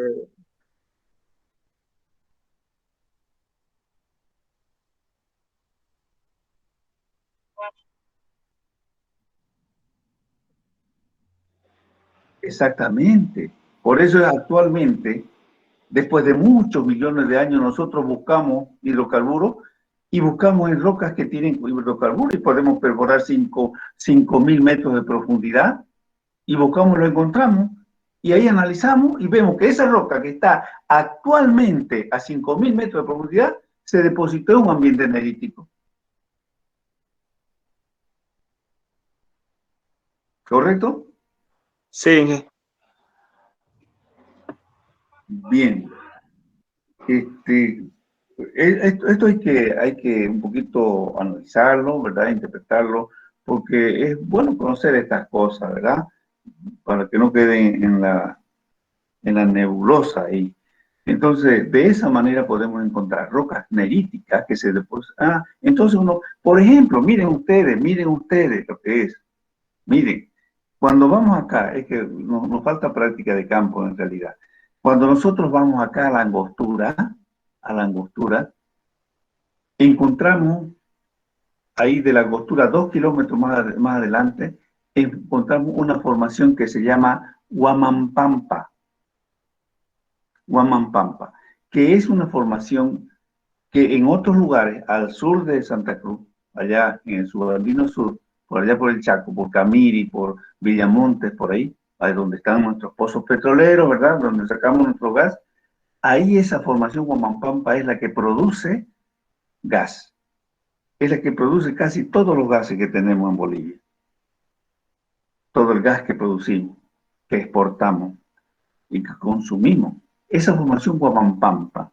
Exactamente. Por eso actualmente, después de muchos millones de años, nosotros buscamos hidrocarburos y buscamos en rocas que tienen hidrocarburos y podemos perforar 5.000 metros de profundidad y buscamos, lo encontramos y ahí analizamos y vemos que esa roca que está actualmente a 5.000 metros de profundidad se depositó en un ambiente nerítico. ¿Correcto? sí, Inge. Bien. Esto hay que un poquito analizarlo, ¿verdad? Interpretarlo, porque es bueno conocer estas cosas, ¿verdad? Para que no queden en la nebulosa ahí. Entonces, de esa manera podemos encontrar rocas neríticas que se depositan. Entonces uno, por ejemplo, miren ustedes lo que es. Miren, cuando vamos acá, es que nos falta práctica de campo en realidad. Cuando nosotros vamos acá a la angostura, encontramos ahí de la angostura 2 kilómetros más adelante, encontramos una formación que se llama Huamampampa, Huamampampa, que es una formación que en otros lugares, al sur de Santa Cruz, allá en el subandino sur, por allá por el Chaco, por Camiri, por Villamontes, por ahí donde están nuestros pozos petroleros, ¿verdad? Donde sacamos nuestro gas, ahí esa formación Huamampampa es la que produce gas, es la que produce casi todos los gases que tenemos en Bolivia, todo el gas que producimos, que exportamos y que consumimos. Esa formación Huamampampa.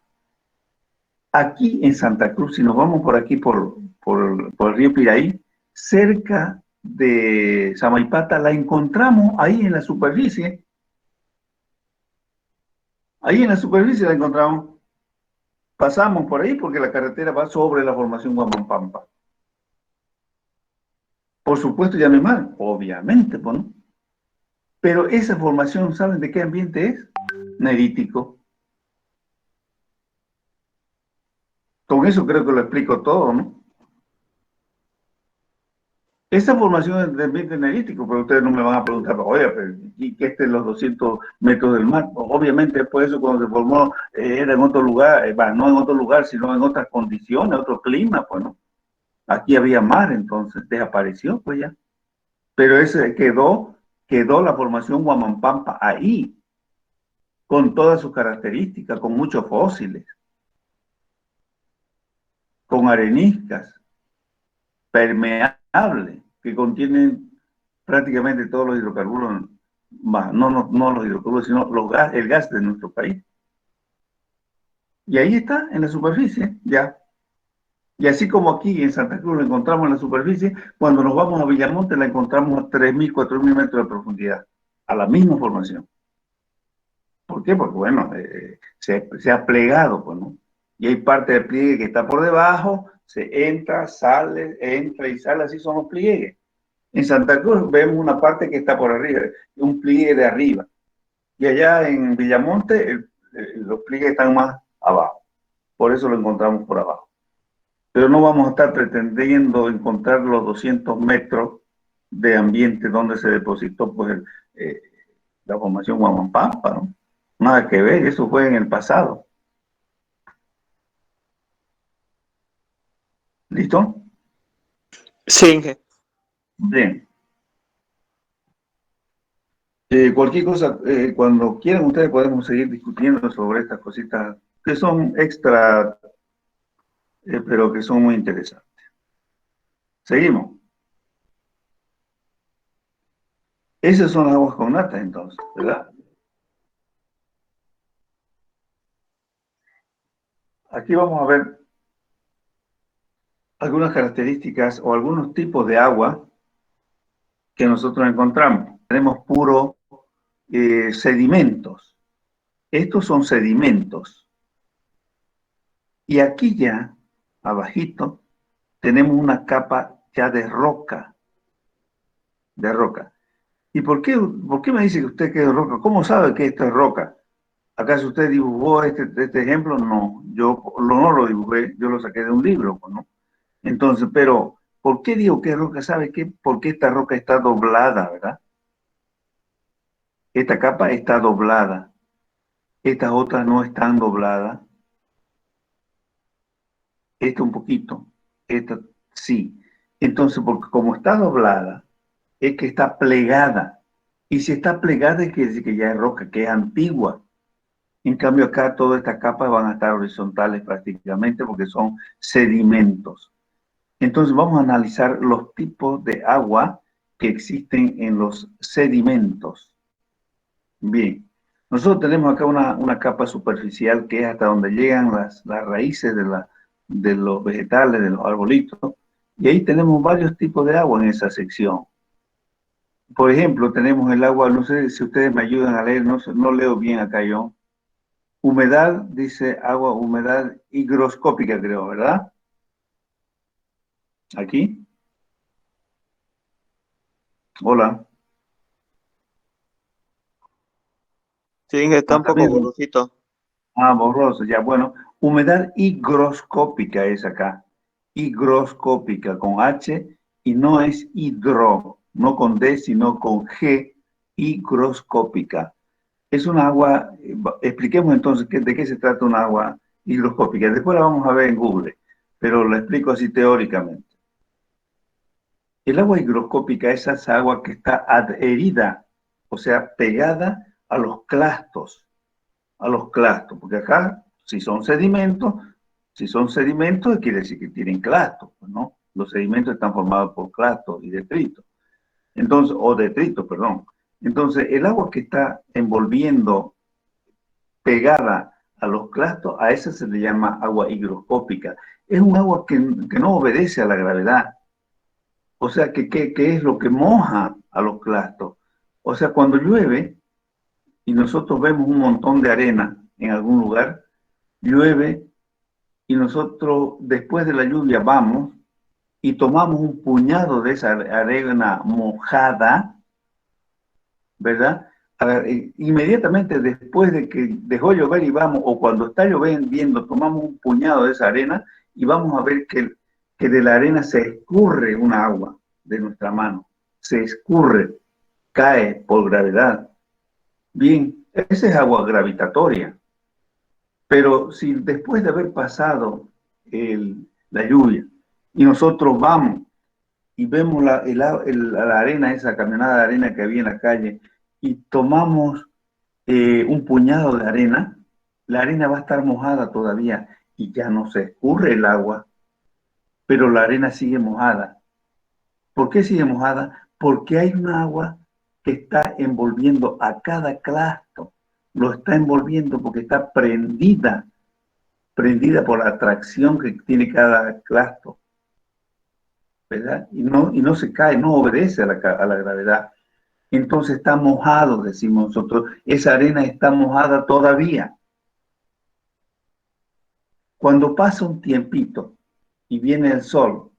Aquí en Santa Cruz, si nos vamos por aquí, por el río Piraí, cerca de Samaipata, la encontramos ahí en la superficie. Ahí en la superficie la encontramos. Pasamos por ahí porque la carretera va sobre la formación Huamampampa. Por supuesto, ya no hay mar, obviamente, pues, ¿no? Pero esa formación, ¿saben de qué ambiente es? Nerítico. Con eso creo que lo explico todo, ¿no? Esa formación es de ambiente nerítico, pero ustedes no me van a preguntar, oye, ¿y qué es los 200 metros del mar? Obviamente, después eso cuando se formó era en otro lugar, no en otro lugar, sino en otras condiciones, otro clima, pues, ¿no? Aquí había mar, entonces desapareció, pues ya. Pero ese quedó la formación Huamampampa ahí, con todas sus características, con muchos fósiles, con areniscas, permeables, que contienen prácticamente todos los hidrocarburos, no los hidrocarburos, sino el gas de nuestro país. Y ahí está, en la superficie, ya. Y así como aquí en Santa Cruz lo encontramos en la superficie, cuando nos vamos a Villamonte la encontramos a 3.000, 4.000 metros de profundidad, a la misma formación. ¿Por qué? Porque, bueno, se ha plegado, pues, ¿no? Y hay parte del pliegue que está por debajo, se entra y sale, así son los pliegues. En Santa Cruz vemos una parte que está por arriba, un pliegue de arriba. Y allá en Villamonte los pliegues están más abajo. Por eso lo encontramos por abajo. Pero no vamos a estar pretendiendo encontrar los 200 metros de ambiente donde se depositó pues, la formación Huamampampa, ¿no? Nada que ver, eso fue en el pasado. ¿Listo? Sí, Inge. Bien. Cualquier cosa, cuando quieran ustedes podemos seguir discutiendo sobre estas cositas que son extra, pero que son muy interesantes. Seguimos. Esas son las aguas con nata, entonces, ¿verdad? Aquí vamos a ver algunas características o algunos tipos de agua que nosotros encontramos. Tenemos puro sedimentos. Estos son sedimentos. Y aquí ya, abajito, tenemos una capa ya de roca. De roca. ¿Y por qué me dice que usted que es roca? ¿Cómo sabe que esto es roca? ¿Acaso usted dibujó este ejemplo? No, yo no lo dibujé, yo lo saqué de un libro, ¿no? Entonces, pero, ¿por qué digo que es roca? ¿Sabe qué? Porque esta roca está doblada, ¿verdad? Esta capa está doblada. Estas otras no están dobladas. Esta un poquito. Esta sí. Entonces, porque como está doblada, es que está plegada. Y si está plegada, es que decir que ya es roca, que es antigua. En cambio, acá todas estas capas van a estar horizontales prácticamente porque son sedimentos. Entonces, vamos a analizar los tipos de agua que existen en los sedimentos. Bien, nosotros tenemos acá una capa superficial que es hasta donde llegan las raíces de los vegetales, de los arbolitos, y ahí tenemos varios tipos de agua en esa sección. Por ejemplo, tenemos el agua, no sé si ustedes me ayudan a leer, no leo bien acá yo. Humedad, dice agua, humedad higroscópica, creo, ¿verdad? Aquí. Hola. Sí, está un poco También. borrosito. Borroso, ya, bueno. Humedad higroscópica es acá. Higroscópica con H y no es hidro, no con D, sino con G, higroscópica. Es una agua, expliquemos entonces de qué se trata una agua higroscópica. Después la vamos a ver en Google, pero lo explico así teóricamente. El agua higroscópica es esa agua que está adherida, o sea, pegada a los clastos, porque acá, si son sedimentos, quiere decir que tienen clastos, ¿no? Los sedimentos están formados por clastos y detritos. Entonces, o detritos, perdón. Entonces, el agua que está envolviendo, pegada a los clastos, a esa se le llama agua higroscópica. Es un agua que no obedece a la gravedad. O sea, ¿qué es lo que moja a los clastos? O sea, cuando llueve y nosotros vemos un montón de arena en algún lugar, llueve y nosotros después de la lluvia vamos y tomamos un puñado de esa arena mojada, ¿verdad? Inmediatamente después de que dejó llover y vamos, o cuando está lloviendo, tomamos un puñado de esa arena y vamos a ver que de la arena se escurre una agua de nuestra mano, se escurre, cae por gravedad. Bien, esa es agua gravitatoria. Pero si después de haber pasado la lluvia y nosotros vamos y vemos la arena, esa camionada de arena que había en la calle, y tomamos un puñado de arena, la arena va a estar mojada todavía y ya no se escurre el agua, pero la arena sigue mojada. ¿Por qué sigue mojada? Porque hay un agua que está envolviendo a cada clasto, lo está envolviendo porque está prendida por la atracción que tiene cada clasto, ¿verdad? Y no se cae, no obedece a la gravedad. Entonces está mojado, decimos nosotros, esa arena está mojada todavía. Cuando pasa un tiempito y viene el sol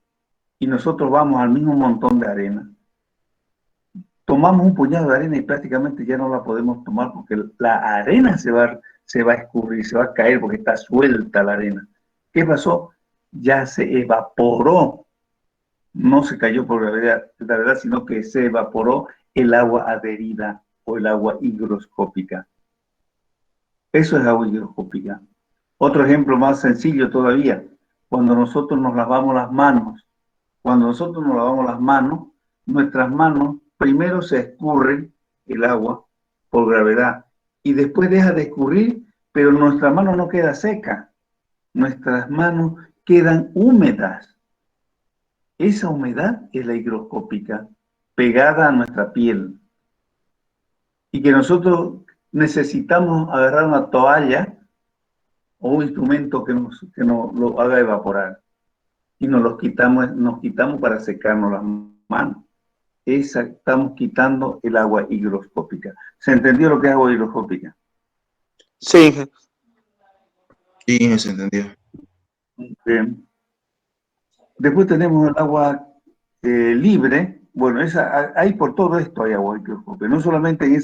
y nosotros vamos al mismo montón de arena, tomamos un puñado de arena y prácticamente ya no la podemos tomar porque la arena se va a escurrir, se va a caer porque está suelta la arena. ¿Qué pasó? Ya se evaporó. No se cayó por gravedad, sino que se evaporó el agua adherida o el agua higroscópica. Eso es agua higroscópica. Otro ejemplo más sencillo todavía, cuando nosotros nos lavamos las manos. Cuando nosotros nos lavamos las manos, nuestras manos primero se escurre el agua por gravedad y después deja de escurrir pero nuestra mano no queda seca, nuestras manos quedan húmedas. Esa humedad es la higroscópica, pegada a nuestra piel. Y que nosotros necesitamos agarrar una toalla o un instrumento que nos lo haga evaporar. Y nos quitamos para secarnos las manos. Estamos quitando el agua higroscópica. ¿Se entendió lo que es agua higroscópica? Sí, Sí, se entendió. Bien. Después tenemos el agua libre. Bueno, hay por todo esto hay agua higroscópica, no solamente en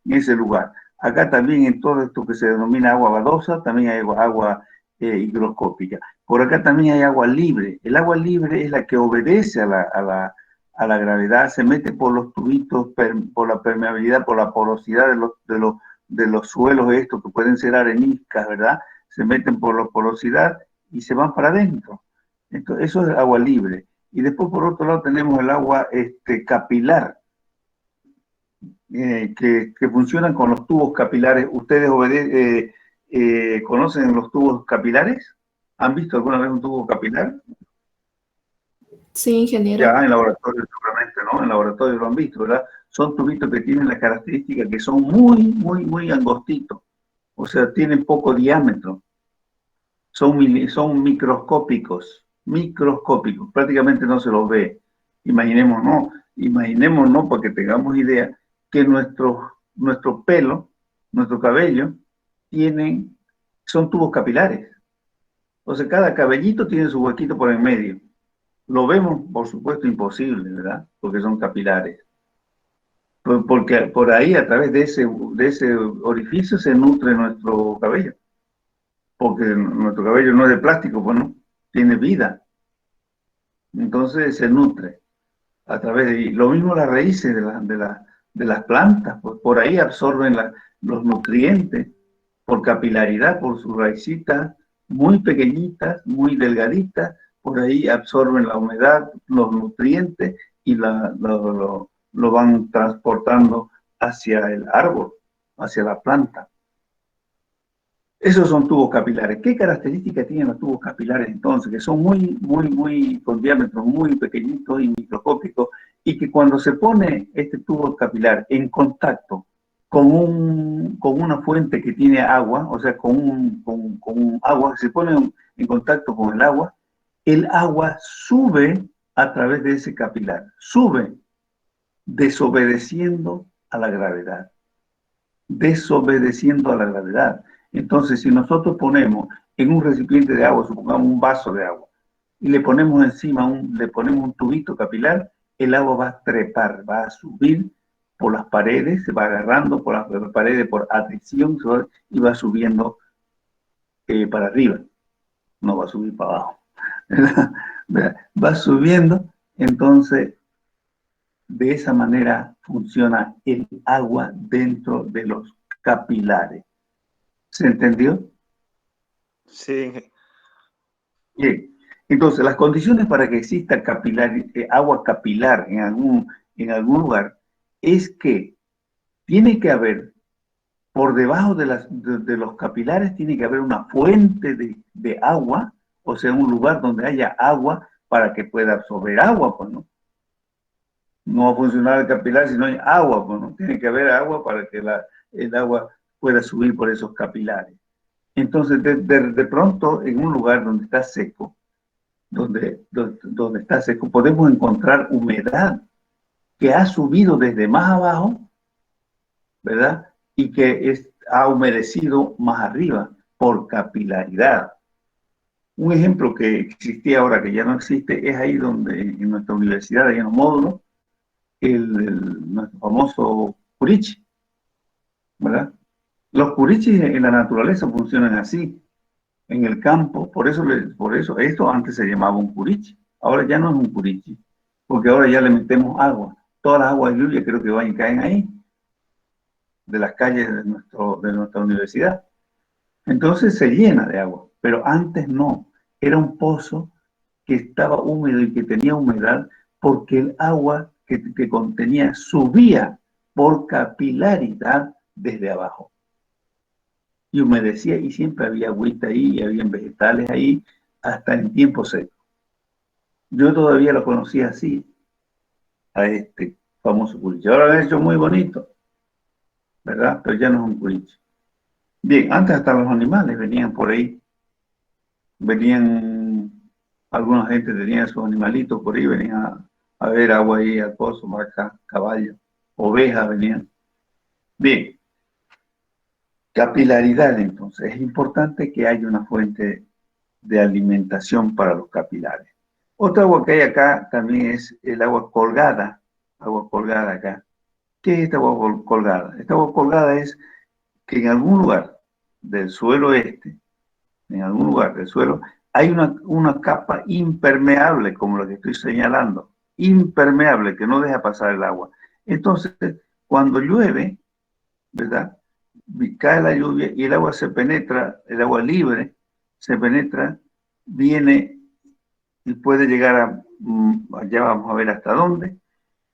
ese lugar. Acá también en todo esto que se denomina agua badosa, también hay agua higroscópica. Por acá también hay agua libre. El agua libre es la que obedece a la gravedad, se mete por los tubitos, por la permeabilidad, por la porosidad de los suelos estos que pueden ser areniscas, ¿verdad? Se meten por la porosidad y se van para adentro. Entonces, eso es agua libre. Y después, por otro lado, tenemos el agua capilar, que funcionan con los tubos capilares. ¿Ustedes conocen los tubos capilares? ¿Han visto alguna vez un tubo capilar? Sí, ingeniero. Ya en laboratorio seguramente, ¿no? En laboratorio lo han visto, ¿verdad? Son tubitos que tienen la característica que son muy, muy, muy angostitos. O sea, tienen poco diámetro. Son microscópicos, prácticamente no se los ve. Imaginémonos para que tengamos idea que nuestro pelo, nuestro cabello, son tubos capilares. O sea, cada cabellito tiene su huequito por en medio. Lo vemos, por supuesto, imposible, ¿verdad? Porque son capilares. Porque por ahí, a través de ese orificio, se nutre nuestro cabello. Porque nuestro cabello no es de plástico, pues no, tiene vida. Entonces se nutre a través de... Lo mismo las raíces de las plantas, pues por ahí absorben los nutrientes, por capilaridad, por sus raicitas muy pequeñitas, muy delgaditas, por ahí absorben la humedad, los nutrientes y lo van transportando hacia el árbol, hacia la planta. Esos son tubos capilares. ¿Qué características tienen los tubos capilares entonces? Que son con diámetros muy pequeñitos y microscópicos, y que cuando se pone este tubo capilar en contacto con una fuente que tiene agua, o sea, con agua, se pone en contacto con el agua sube a través de ese capilar, sube, desobedeciendo a la gravedad. Desobedeciendo a la gravedad. Entonces, si nosotros ponemos en un recipiente de agua, supongamos un vaso de agua, y le ponemos encima le ponemos un tubito capilar, el agua va a trepar, va a subir por las paredes, se va agarrando por las paredes por adhesión y va subiendo para arriba, no va a subir para abajo. Va subiendo, entonces de esa manera funciona el agua dentro de los capilares. ¿Se entendió? sí. Bien. Entonces, las condiciones para que exista agua capilar en algún lugar es que tiene que haber, por debajo de los capilares, tiene que haber una fuente de agua, o sea, un lugar donde haya agua para que pueda absorber agua, pues, ¿no? No va a funcionar el capilar si no hay agua, pues, ¿no? Tiene que haber agua para que el agua pueda subir por esos capilares. Entonces, de pronto, en un lugar donde está seco, donde está seco, podemos encontrar humedad que ha subido desde más abajo, ¿verdad? Y que ha humedecido más arriba por capilaridad. Un ejemplo que existía ahora, que ya no existe, es ahí donde, en nuestra universidad, ahí en los módulos, nuestro famoso curichi, ¿verdad? Los curichis en la naturaleza funcionan así, en el campo, por eso esto antes se llamaba un curichi, ahora ya no es un curichi, porque ahora ya le metemos agua. Todas las aguas de lluvia creo que van y caen ahí, de las calles de nuestra universidad. Entonces se llena de agua, pero antes no, era un pozo que estaba húmedo y que tenía humedad porque el agua que contenía subía por capilaridad desde abajo. y humedecía y siempre había agüita ahí, y había vegetales ahí, hasta en tiempo seco. Yo todavía lo conocía así, a este famoso culiche. Ahora lo han hecho muy bonito, ¿verdad? Pero ya no es un culiche. Bien, antes hasta los animales venían por ahí, venían, alguna gente tenía sus animalitos por ahí, venían a ver agua ahí, a cosas, vacas, caballos, ovejas venían. Bien, capilaridad entonces. Es importante que haya una fuente de alimentación para los capilares. Otra agua que hay acá también es el agua colgada acá. ¿Qué es esta agua colgada? Esta agua colgada es que en algún lugar del suelo en algún lugar del suelo, hay una capa impermeable, como la que estoy señalando, impermeable, que no deja pasar el agua. Entonces, cuando llueve, ¿verdad? Cae la lluvia y el agua se penetra, el agua libre se penetra, viene y puede llegar allá vamos a ver hasta dónde,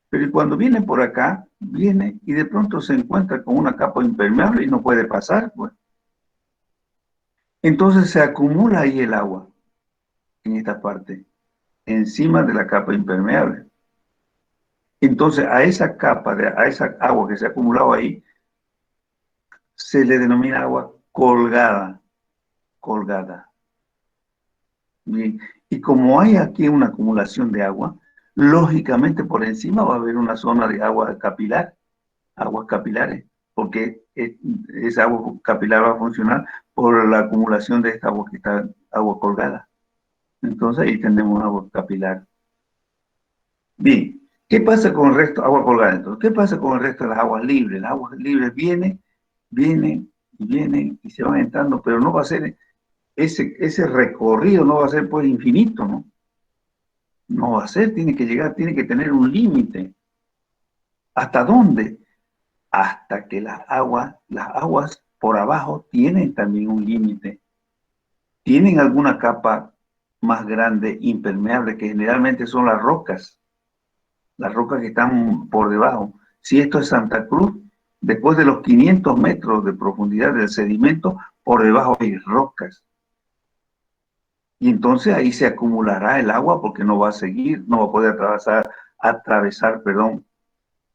pero cuando viene por acá, viene y de pronto se encuentra con una capa impermeable y no puede pasar, pues. Entonces se acumula ahí el agua, en esta parte, encima de la capa impermeable. Entonces a esa capa, a esa agua que se ha acumulado ahí, se le denomina agua colgada, colgada. Bien. Y como hay aquí una acumulación de agua, lógicamente por encima va a haber una zona de agua capilar, aguas capilares, porque esa agua capilar va a funcionar por la acumulación de esta agua que está agua colgada. Entonces ahí tenemos agua capilar. Bien, ¿qué pasa con el resto? Agua colgada, entonces, ¿qué pasa con el resto de las aguas libres? Las aguas libres vienen y se van entrando, pero no va a ser ese recorrido, no va a ser pues infinito, ¿no? No va a ser, tiene que llegar, tiene que tener un límite. ¿Hasta dónde? Hasta que las aguas por abajo tienen también un límite. Tienen alguna capa más grande, impermeable, que generalmente son las rocas que están por debajo. Si esto es Santa Cruz, después de los 500 metros de profundidad del sedimento, por debajo hay rocas. Y entonces ahí se acumulará el agua porque no va a seguir, no va a poder atravesar,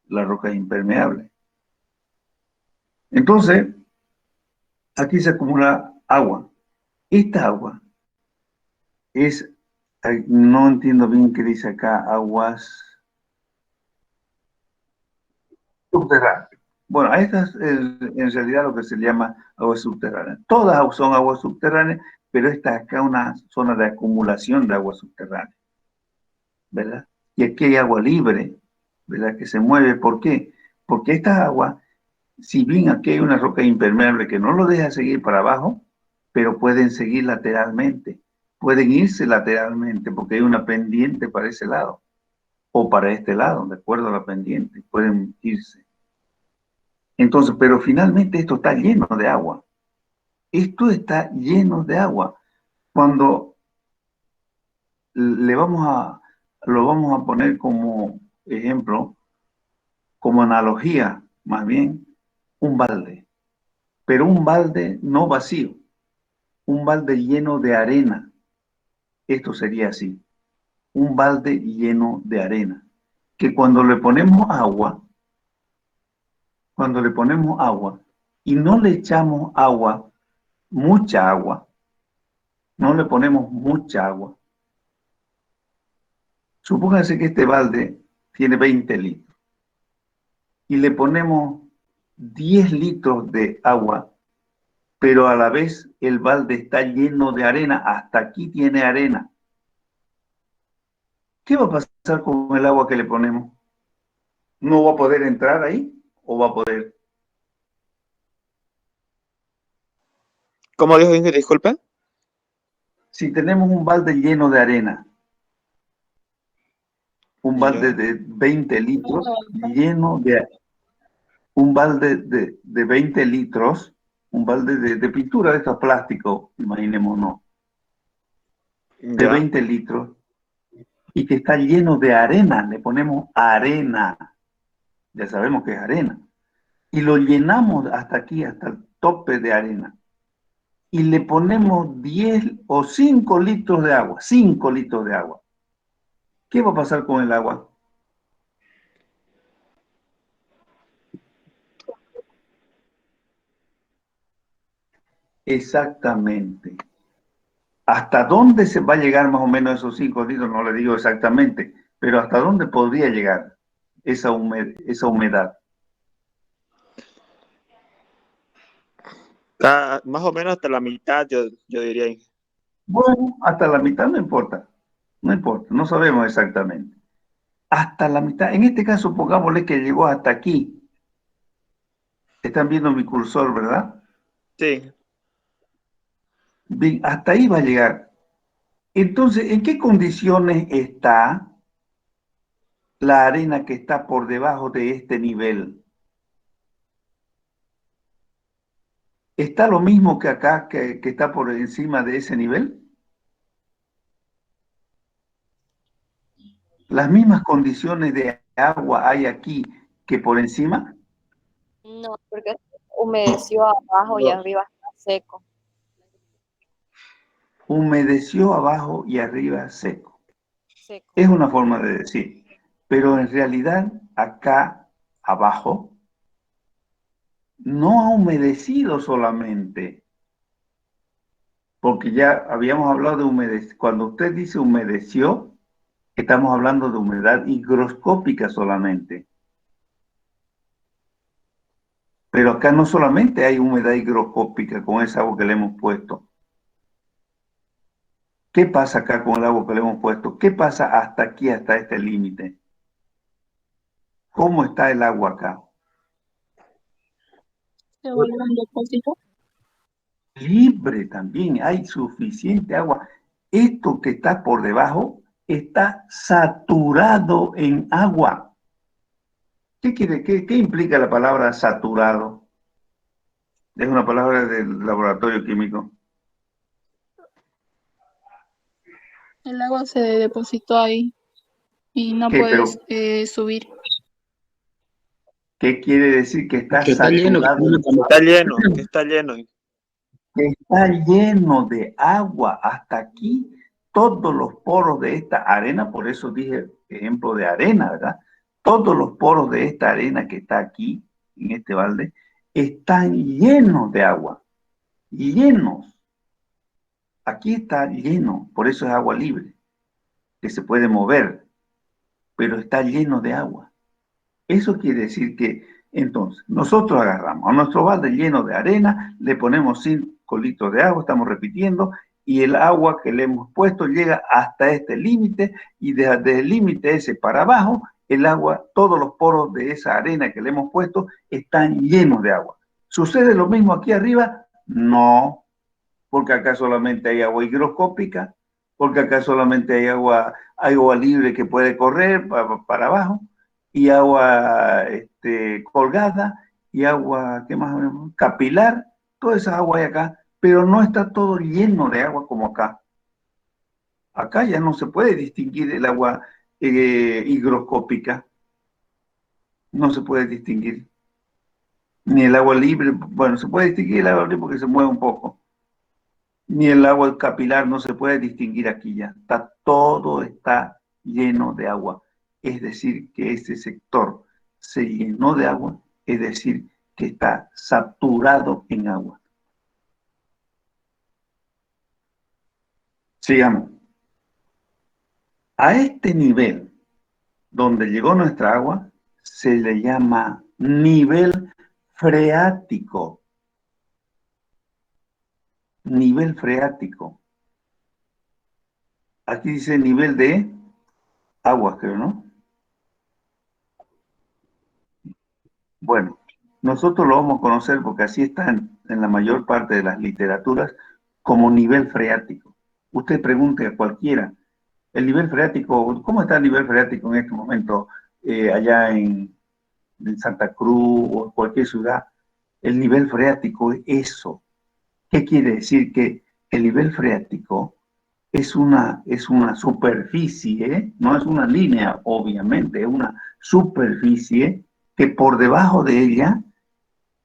la roca impermeable. Entonces, aquí se acumula agua. Esta agua es, no entiendo bien qué dice acá, aguas subterráneas. Bueno, estas es en realidad lo que se llama aguas subterráneas. Todas son aguas subterráneas, pero esta es acá una zona de acumulación de aguas subterráneas, ¿verdad? Y aquí hay agua libre, ¿verdad? Que se mueve. ¿Por qué? Porque esta agua, si bien aquí hay una roca impermeable que no lo deja seguir para abajo, pero pueden seguir lateralmente, pueden irse lateralmente porque hay una pendiente para ese lado o para este lado, de acuerdo a la pendiente, pueden irse. Entonces, pero finalmente esto está lleno de agua. Esto está lleno de agua. Cuando lo vamos a poner como ejemplo, como analogía, más bien, un balde. Pero un balde no vacío, un balde lleno de arena. Esto sería así, un balde lleno de arena. Que cuando le ponemos agua y no le echamos agua, mucha agua, no le ponemos mucha agua. Supóngase que este balde tiene 20 litros y le ponemos 10 litros de agua, pero a la vez el balde está lleno de arena, hasta aquí tiene arena. ¿Qué va a pasar con el agua que le ponemos? ¿No va a poder entrar ahí o va a poder? ¿Cómo dijo Ingrid? Disculpe. Si tenemos un balde lleno de arena, un balde Ya. de 20 litros, lleno de un balde de 20 litros, un balde de pintura de estos plásticos, imaginémonos, de Ya. 20 litros, y que está lleno de arena, le ponemos arena, ya sabemos que es arena, y lo llenamos hasta aquí, hasta el tope de arena. y le ponemos 10 o 5 litros de agua, 5 litros de agua. ¿Qué va a pasar con el agua? Exactamente. ¿Hasta dónde se va a llegar más o menos esos 5 litros? No le digo exactamente, pero ¿hasta dónde podría llegar esa humedad? Más o menos hasta la mitad, yo diría. Bueno, hasta la mitad no importa. No importa, no sabemos exactamente. Hasta la mitad. En este caso, pongámosle que llegó hasta aquí. Están viendo mi cursor, ¿verdad? Sí. Bien, hasta ahí va a llegar. Entonces, ¿en qué condiciones está la arena que está por debajo de este nivel? ¿Está lo mismo que acá, que está por encima de ese nivel? ¿Las mismas condiciones de agua hay aquí que por encima? No, porque humedeció abajo y arriba está seco. Humedeció abajo y arriba seco. Seco. Es una forma de decir, pero en realidad acá abajo no ha humedecido solamente, porque ya habíamos hablado de humedecer. Cuando usted dice humedeció, estamos hablando de humedad higroscópica solamente. Pero acá no solamente hay humedad higroscópica con esa agua que le hemos puesto. ¿Qué pasa acá con el agua que le hemos puesto? ¿Qué pasa hasta aquí, hasta este límite? ¿Cómo está el agua acá? Se vuelve un depósito. Libre también, hay suficiente agua. Esto que está por debajo está saturado en agua. ¿Qué implica la palabra saturado? Es una palabra del laboratorio químico. El agua se depositó ahí y no ¿Qué, puedes pero, subir. qué quiere decir que está Que está lleno, que saturado? Está lleno, que está lleno. Que está lleno de agua hasta aquí, todos los poros de esta arena, por eso dije ejemplo de arena, ¿verdad? Todos los poros de esta arena que está aquí, en este balde, están llenos de agua, llenos. Aquí está lleno, por eso es agua libre, que se puede mover, pero está lleno de agua. Eso quiere decir que, entonces, nosotros agarramos a nuestro balde lleno de arena, le ponemos 5 litros de agua, estamos repitiendo, y el agua que le hemos puesto llega hasta este límite, y desde el límite ese para abajo, el agua, todos los poros de esa arena que le hemos puesto están llenos de agua. ¿Sucede lo mismo aquí arriba? No, porque acá solamente hay agua higroscópica, porque acá solamente hay agua libre que puede correr para abajo, y agua colgada, y agua, ¿qué más? Capilar, toda esa agua hay acá, pero no está todo lleno de agua como acá. Acá ya no se puede distinguir el agua higroscópica, no se puede distinguir. Ni el agua libre, bueno, se puede distinguir el agua libre porque se mueve un poco. Ni el agua capilar no se puede distinguir aquí ya. Todo está lleno de agua. Es decir, que ese sector se llenó de agua, es decir, que está saturado en agua. Sigamos. A este nivel donde llegó nuestra agua se le llama nivel freático. Nivel freático. Aquí dice nivel de agua, creo, ¿no? Bueno, nosotros lo vamos a conocer porque así está en la mayor parte de las literaturas como nivel freático. Usted pregunte a cualquiera, el nivel freático, ¿cómo está el nivel freático en este momento allá en Santa Cruz o en cualquier ciudad? El nivel freático es eso. ¿Qué quiere decir? Que el nivel freático es una superficie, no es una línea, obviamente, es una superficie que por debajo de ella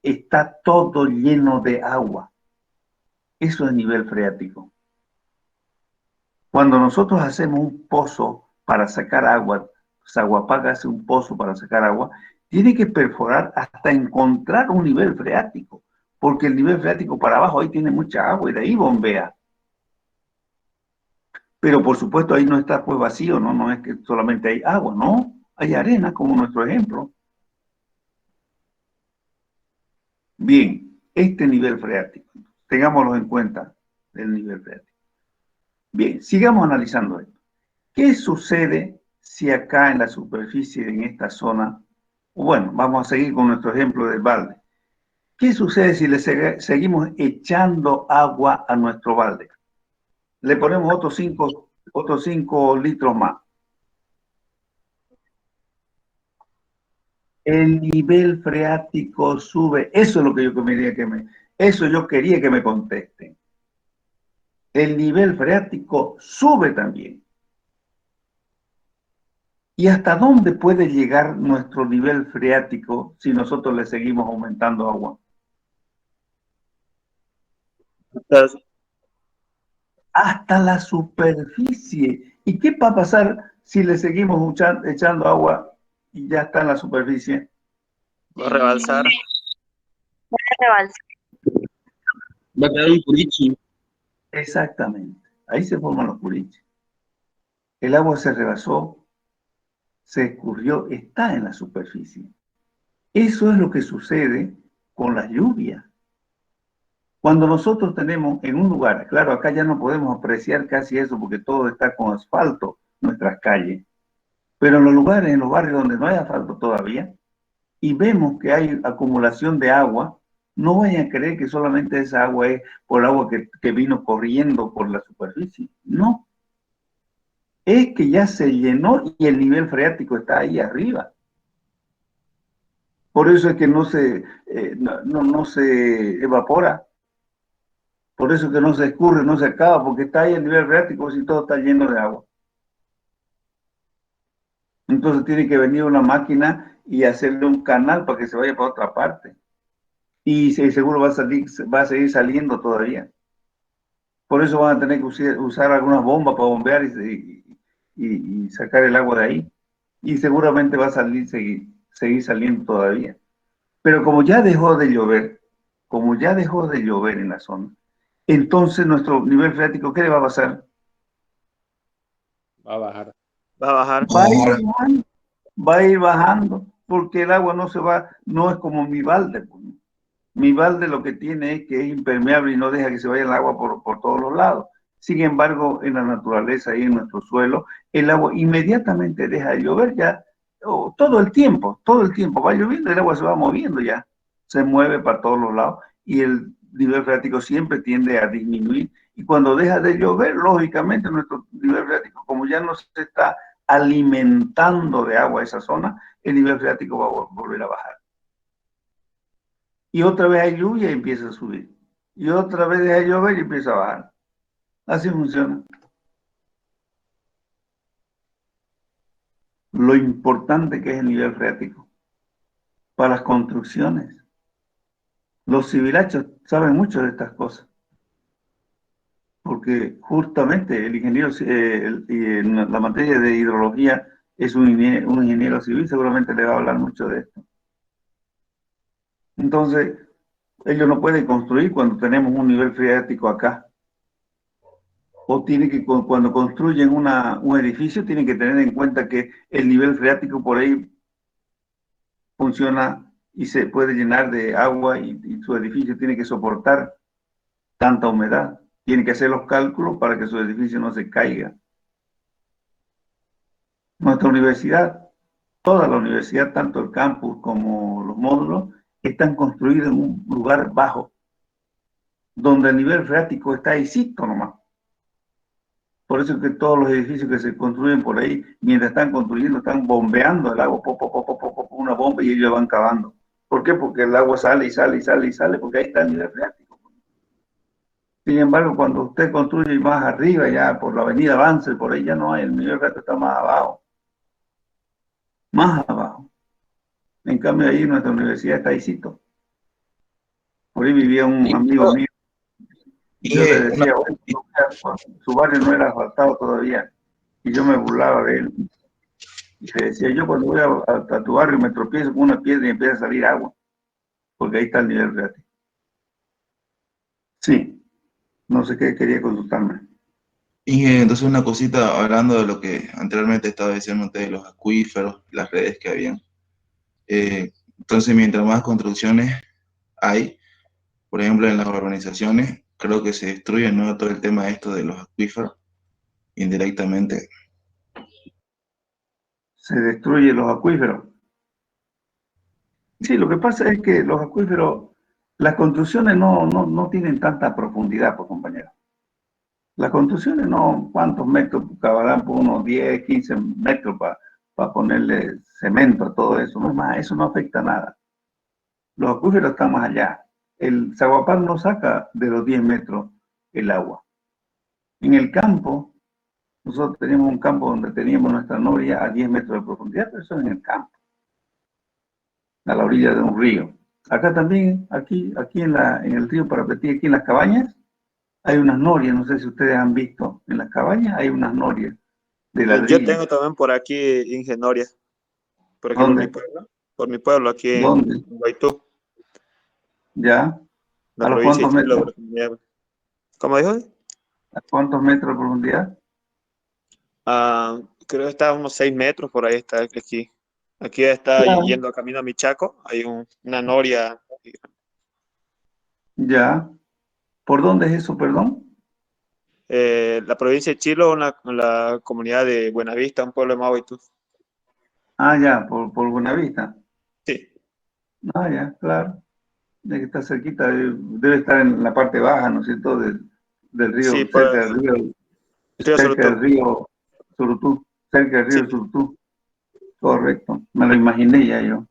está todo lleno de agua. Eso es nivel freático. Cuando nosotros hacemos un pozo para sacar agua, Saguapaga hace un pozo para sacar agua, tiene que perforar hasta encontrar un nivel freático, porque el nivel freático para abajo ahí tiene mucha agua y de ahí bombea. Pero por supuesto ahí no está pues vacío, ¿no? No es que solamente hay agua, no, hay arena como nuestro ejemplo. Bien, este nivel freático, tengámoslo en cuenta, el nivel freático. Bien, sigamos analizando esto. ¿Qué sucede si acá en la superficie, en esta zona, bueno, vamos a seguir con nuestro ejemplo del balde? ¿Qué sucede si le seguimos echando agua a nuestro balde? Le ponemos otros 5 litros más. El nivel freático sube. Eso es lo que yo quería que me contesten. El nivel freático sube también. ¿Y hasta dónde puede llegar nuestro nivel freático si nosotros le seguimos aumentando agua? Hasta la superficie. ¿Y qué va a pasar si le seguimos echando agua y ya está en la superficie? Va a rebalsar. Va a quedar un curichi. Exactamente. Ahí se forman los curiches. El agua se rebasó, se escurrió, está en la superficie. Eso es lo que sucede con las lluvias. Cuando nosotros tenemos en un lugar, claro, acá ya no podemos apreciar casi eso porque todo está con asfalto, nuestras calles, pero en los lugares, en los barrios donde no hay asfalto todavía, y vemos que hay acumulación de agua, no vayan a creer que solamente esa agua es por agua que vino corriendo por la superficie. No, es que ya se llenó y el nivel freático está ahí arriba. Por eso es que no se evapora. Por eso es que no se escurre, no se acaba, porque está ahí el nivel freático si todo está lleno de agua. Entonces tiene que venir una máquina y hacerle un canal para que se vaya para otra parte. Y seguro va a seguir saliendo todavía. Por eso van a tener que usar algunas bombas para bombear y sacar el agua de ahí. Y seguramente va a seguir saliendo todavía. Pero como ya dejó de llover, en la zona, entonces nuestro nivel freático, ¿qué le va a pasar? Va a bajar. Va a bajar. Va a ir bajando, porque el agua no es como mi balde. Pues. Mi balde lo que tiene es que es impermeable y no deja que se vaya el agua por todos los lados. Sin embargo, en la naturaleza y en nuestro suelo, el agua inmediatamente deja de llover ya, todo el tiempo va lloviendo, el agua se va moviendo ya, se mueve para todos los lados y el nivel freático siempre tiende a disminuir. Y cuando deja de llover, lógicamente nuestro nivel freático, como ya no se está alimentando de agua esa zona, el nivel freático va a volver a bajar. Y otra vez hay lluvia y empieza a subir. Y otra vez deja de llover y empieza a bajar. Así funciona. Lo importante que es el nivel freático para las construcciones. Los civilachos saben mucho de estas cosas. Porque justamente el ingeniero, en la materia de hidrología, es un ingeniero civil, seguramente le va a hablar mucho de esto. Entonces, ellos no pueden construir cuando tenemos un nivel freático acá. O tiene que, cuando construyen un edificio, tienen que tener en cuenta que el nivel freático por ahí funciona y se puede llenar de agua y su edificio tiene que soportar tanta humedad. Tiene que hacer los cálculos para que su edificio no se caiga. Nuestra universidad, toda la universidad, tanto el campus como los módulos, están construidos en un lugar bajo, donde el nivel freático está ahícito nomás. Por eso es que todos los edificios que se construyen por ahí, mientras están construyendo, están bombeando el agua, una bomba y ellos van cavando. ¿Por qué? Porque el agua sale y sale y sale y sale, porque ahí está el nivel freático. Sin embargo, cuando usted construye más arriba, ya por la avenida Avance, por ahí ya no hay, el nivel freático está más abajo. Más abajo. En cambio, ahí nuestra universidad está ahícito. Por ahí vivía un amigo mío Yo le Inge, decía, bueno, su barrio no era asfaltado todavía, y yo me burlaba de él. Y le decía, yo cuando voy a tu barrio me tropiezo con una piedra y empieza a salir agua, porque ahí está el nivel freático. Sí, no sé qué quería consultarme. Inge, entonces una cosita hablando de lo que anteriormente estaba diciendo de los acuíferos, las redes que habían. Entonces, mientras más construcciones hay, por ejemplo, en las urbanizaciones, creo que se destruye, ¿no? Todo el tema esto de los acuíferos, indirectamente. Se destruyen los acuíferos. Sí, lo que pasa es que los acuíferos, las construcciones no tienen tanta profundidad, pues, compañero. Las construcciones no, ¿cuántos metros cavarán por unos 10, 15 metros para ponerle cemento a todo eso? No es más, eso no afecta a nada. Los acuíferos están más allá. El Zaguapán no saca de los 10 metros el agua. En el campo, nosotros teníamos un campo donde teníamos nuestra noria a 10 metros de profundidad, pero eso es en el campo, a la orilla de un río. Acá también, aquí en el río Parapetí, aquí en las cabañas, hay unas norias, no sé si ustedes han visto, en las cabañas hay unas norias de Yo ladrillo. tengo también por aquí Ingenoria, por aquí ¿Dónde? por mi pueblo, aquí ¿Dónde? en Guaitú, ¿Ya? la ¿A los provincia de cuántos Chilo. metros? ¿Cómo dijo? ¿A cuántos metros de profundidad? Ah, creo que está a unos 6 metros, por ahí está aquí. Aquí está Claro. yendo a camino a Michaco, hay una noria. Ya. ¿Por dónde es eso, perdón? La provincia de Chilo, la comunidad de Buenavista, un pueblo de Maguaitú. Ah, ya, por Buenavista. Sí, Ah, ya, claro. De que está cerquita, debe estar en la parte baja, ¿no es cierto? Del sí, río, pues, Río cerca del Sorotó. río Surutú, cerca del Sí, río Surutú. Correcto. Me lo imaginé ya yo.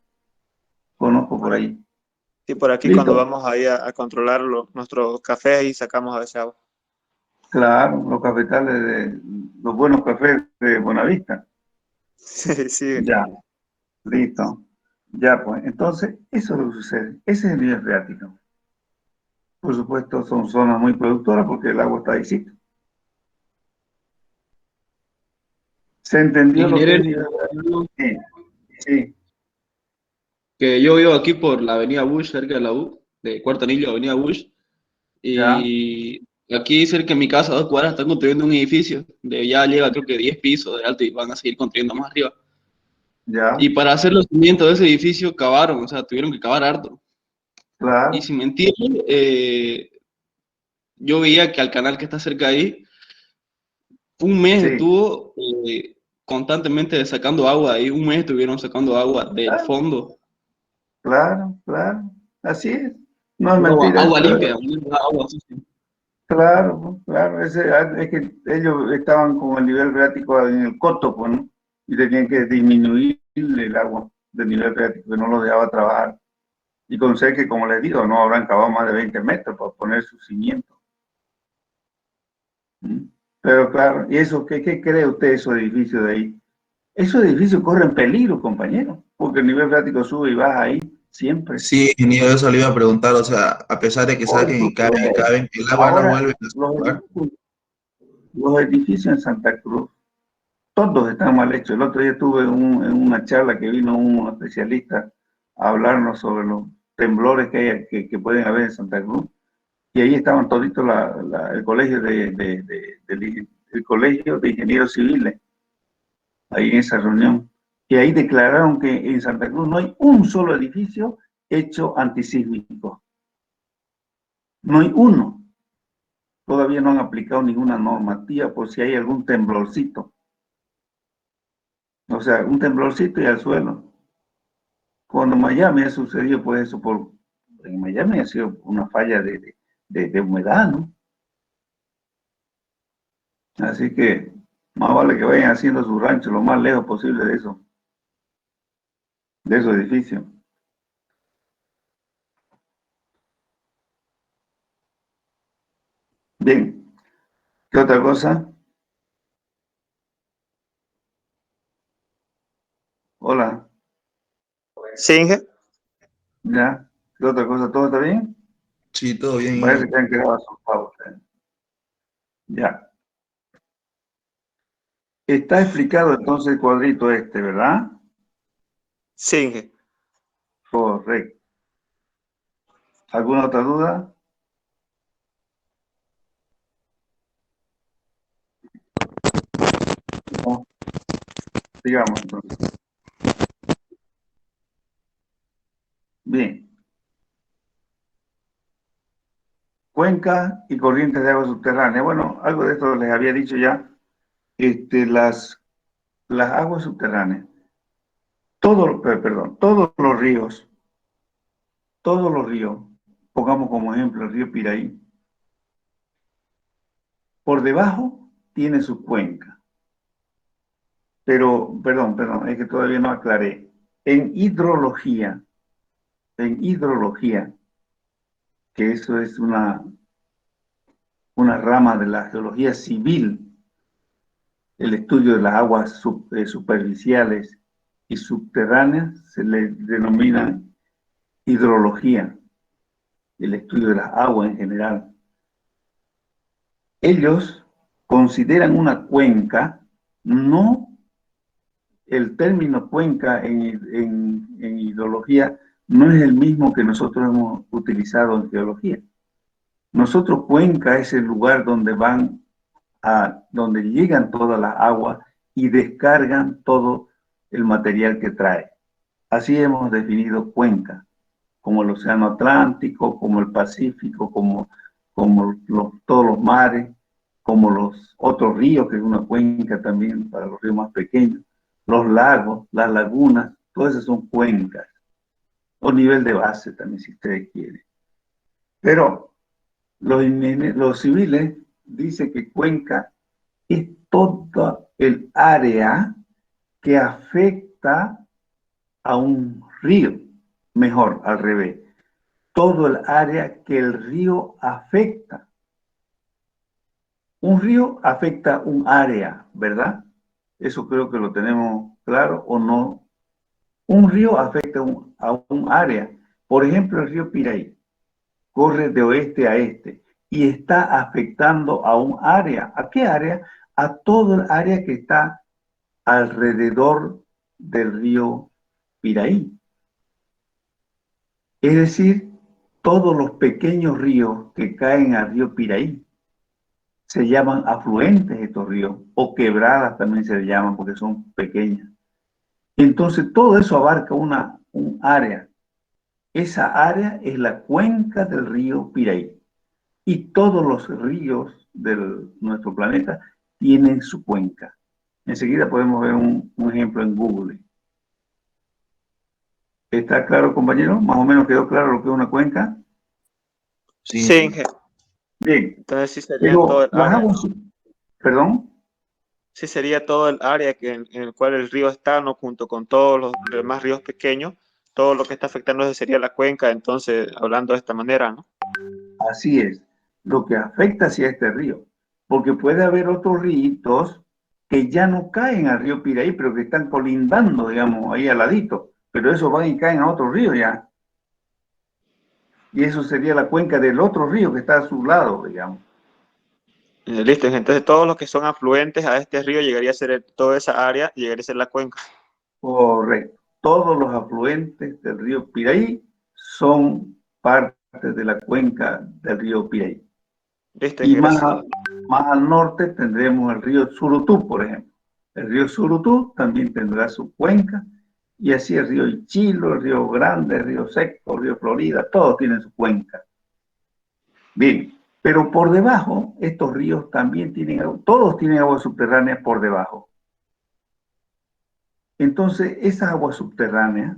Conozco por ahí. sí, por aquí cuando Listo. vamos ahí a controlar nuestros cafés y sacamos a veces agua. Claro, los cafetales los buenos cafés de Buenavista. Sí, sí. Ya, listo. Ya, pues, entonces, eso es lo que sucede. Ese es el nivel freático. Por supuesto, son zonas muy productoras porque el agua está ahí. Sí. ¿Se entendió lo que es Ingeniero, nivel freático? Sí, sí, que yo vivo aquí por la avenida Bush, cerca de la U, de Cuarto Anillo, avenida Bush, ya, y aquí cerca de mi casa, a 2 cuadras, están construyendo un edificio de ya llega creo que 10 pisos de alto y van a seguir construyendo más arriba. ya, Y para hacer los cimientos de ese edificio cavaron, o sea, tuvieron que cavar harto. Y claro, sin mentir, yo veía que al canal que está cerca de ahí, un mes sí, estuvo constantemente sacando agua ahí, un mes estuvieron sacando agua del claro, fondo. claro, claro. Así es. No es Agua, mentira agua eso. limpia, no agua sucia. Claro, claro. Es que ellos estaban con el nivel freático en el coto, pues, ¿no? Y tenían que disminuir el agua del nivel freático, que no lo dejaba trabajar. Y con ser que, como les digo, no habrán cavado más de 20 metros para poner su cimiento. ¿Mm? Pero claro, ¿y eso qué cree usted de esos edificios de ahí? Esos edificios corren peligro, compañero, porque el nivel freático sube y baja ahí siempre. Sí, ingeniero, eso le iba a preguntar, o sea, a pesar de que Por saquen eso, y caben, el agua no ahora vuelve a su los lugar. edificios, los edificios en Santa Cruz, todos están mal hechos. El otro día estuve en una charla que vino un especialista a hablarnos sobre los temblores que pueden haber en Santa Cruz, y ahí estaban toditos el colegio el colegio de ingenieros civiles, ahí en esa reunión, y ahí declararon que en Santa Cruz no hay un solo edificio hecho antisísmico. No hay uno. Todavía no han aplicado ninguna normativa por si hay algún temblorcito. O sea, un temblorcito y al suelo. Cuando en Miami ha sucedido, pues eso en Miami ha sido una falla de humedad, ¿no? Así que más vale que vayan haciendo su rancho lo más lejos posible de esos edificios. Bien, ¿qué otra cosa? Hola, Sí, Inge. ¿ya? ¿Qué otra cosa? ¿Todo está bien? Sí, todo bien. Parece que han quedado asustados. Ya. Está explicado entonces el cuadrito este, ¿verdad? Sí, Inge. Correcto. ¿Alguna otra duda? No. Digamos entonces. Bien. Cuenca y corrientes de agua subterránea. Bueno, algo de esto les había dicho ya. Las aguas subterráneas, todos los ríos, pongamos como ejemplo el río Piraí, por debajo tiene su cuenca. Pero, perdón, es que todavía no aclaré. En hidrología, que eso es una rama de la geología civil, el estudio de las aguas superficiales y subterráneas, se le denomina hidrología, el estudio de las aguas en general. Ellos consideran una cuenca, no el término cuenca en hidrología no es el mismo que nosotros hemos utilizado en geología. Nosotros cuenca es el lugar donde donde llegan todas las aguas y descargan todo el material que trae. Así hemos definido cuenca, como el Océano Atlántico, como el Pacífico, como todos los mares, como los otros ríos, que es una cuenca también para los ríos más pequeños, los lagos, las lagunas, todas esas son cuencas, o nivel de base también, si ustedes quieren. Pero los civiles dicen que cuenca es toda el área que afecta a un río, mejor, al revés, todo el área que el río afecta. Un río afecta un área, ¿verdad? Eso creo que lo tenemos claro o no. Un río afecta a un área. Por ejemplo, el río Piraí corre de oeste a este y está afectando a un área. ¿A qué área? A todo el área que está alrededor del río Piraí. Es decir, todos los pequeños ríos que caen al río Piraí se llaman afluentes estos ríos, o quebradas también se llaman porque son pequeñas. Entonces todo eso abarca un área. Esa área es la cuenca del río Piraí. Y todos los ríos de nuestro planeta tienen su cuenca. Enseguida podemos ver un ejemplo en Google. ¿Está claro, compañero? ¿Más o menos quedó claro lo que es una cuenca? Sí, Inge. Bien. Entonces sí sería Pero todo el las área, aguas... ¿no? ¿Perdón? Sí sería todo el área en el cual el río está, ¿no? Junto con todos los demás ríos pequeños, todo lo que está afectando sería la cuenca, entonces, hablando de esta manera, ¿no? Así es. Lo que afecta hacia este río. Porque puede haber otros ríos que ya no caen al río Piraí, pero que están colindando, digamos, ahí al ladito. Pero esos van y caen a otro río ya. Y eso sería la cuenca del otro río que está a su lado, digamos. Listo, entonces todos los que son afluentes a este río llegaría a ser toda esa área, llegaría a ser la cuenca. Correcto. Todos los afluentes del río Piraí son parte de la cuenca del río Piraí. Listo, Y gracias. más al norte tendremos el río Surutú, por ejemplo. El río Surutú también tendrá su cuenca, y así el río Ichilo, el río Grande, el río Seco, el río Florida, todos tienen su cuenca. Bien, pero por debajo, estos ríos también todos tienen aguas subterráneas por debajo. Entonces, esas aguas subterráneas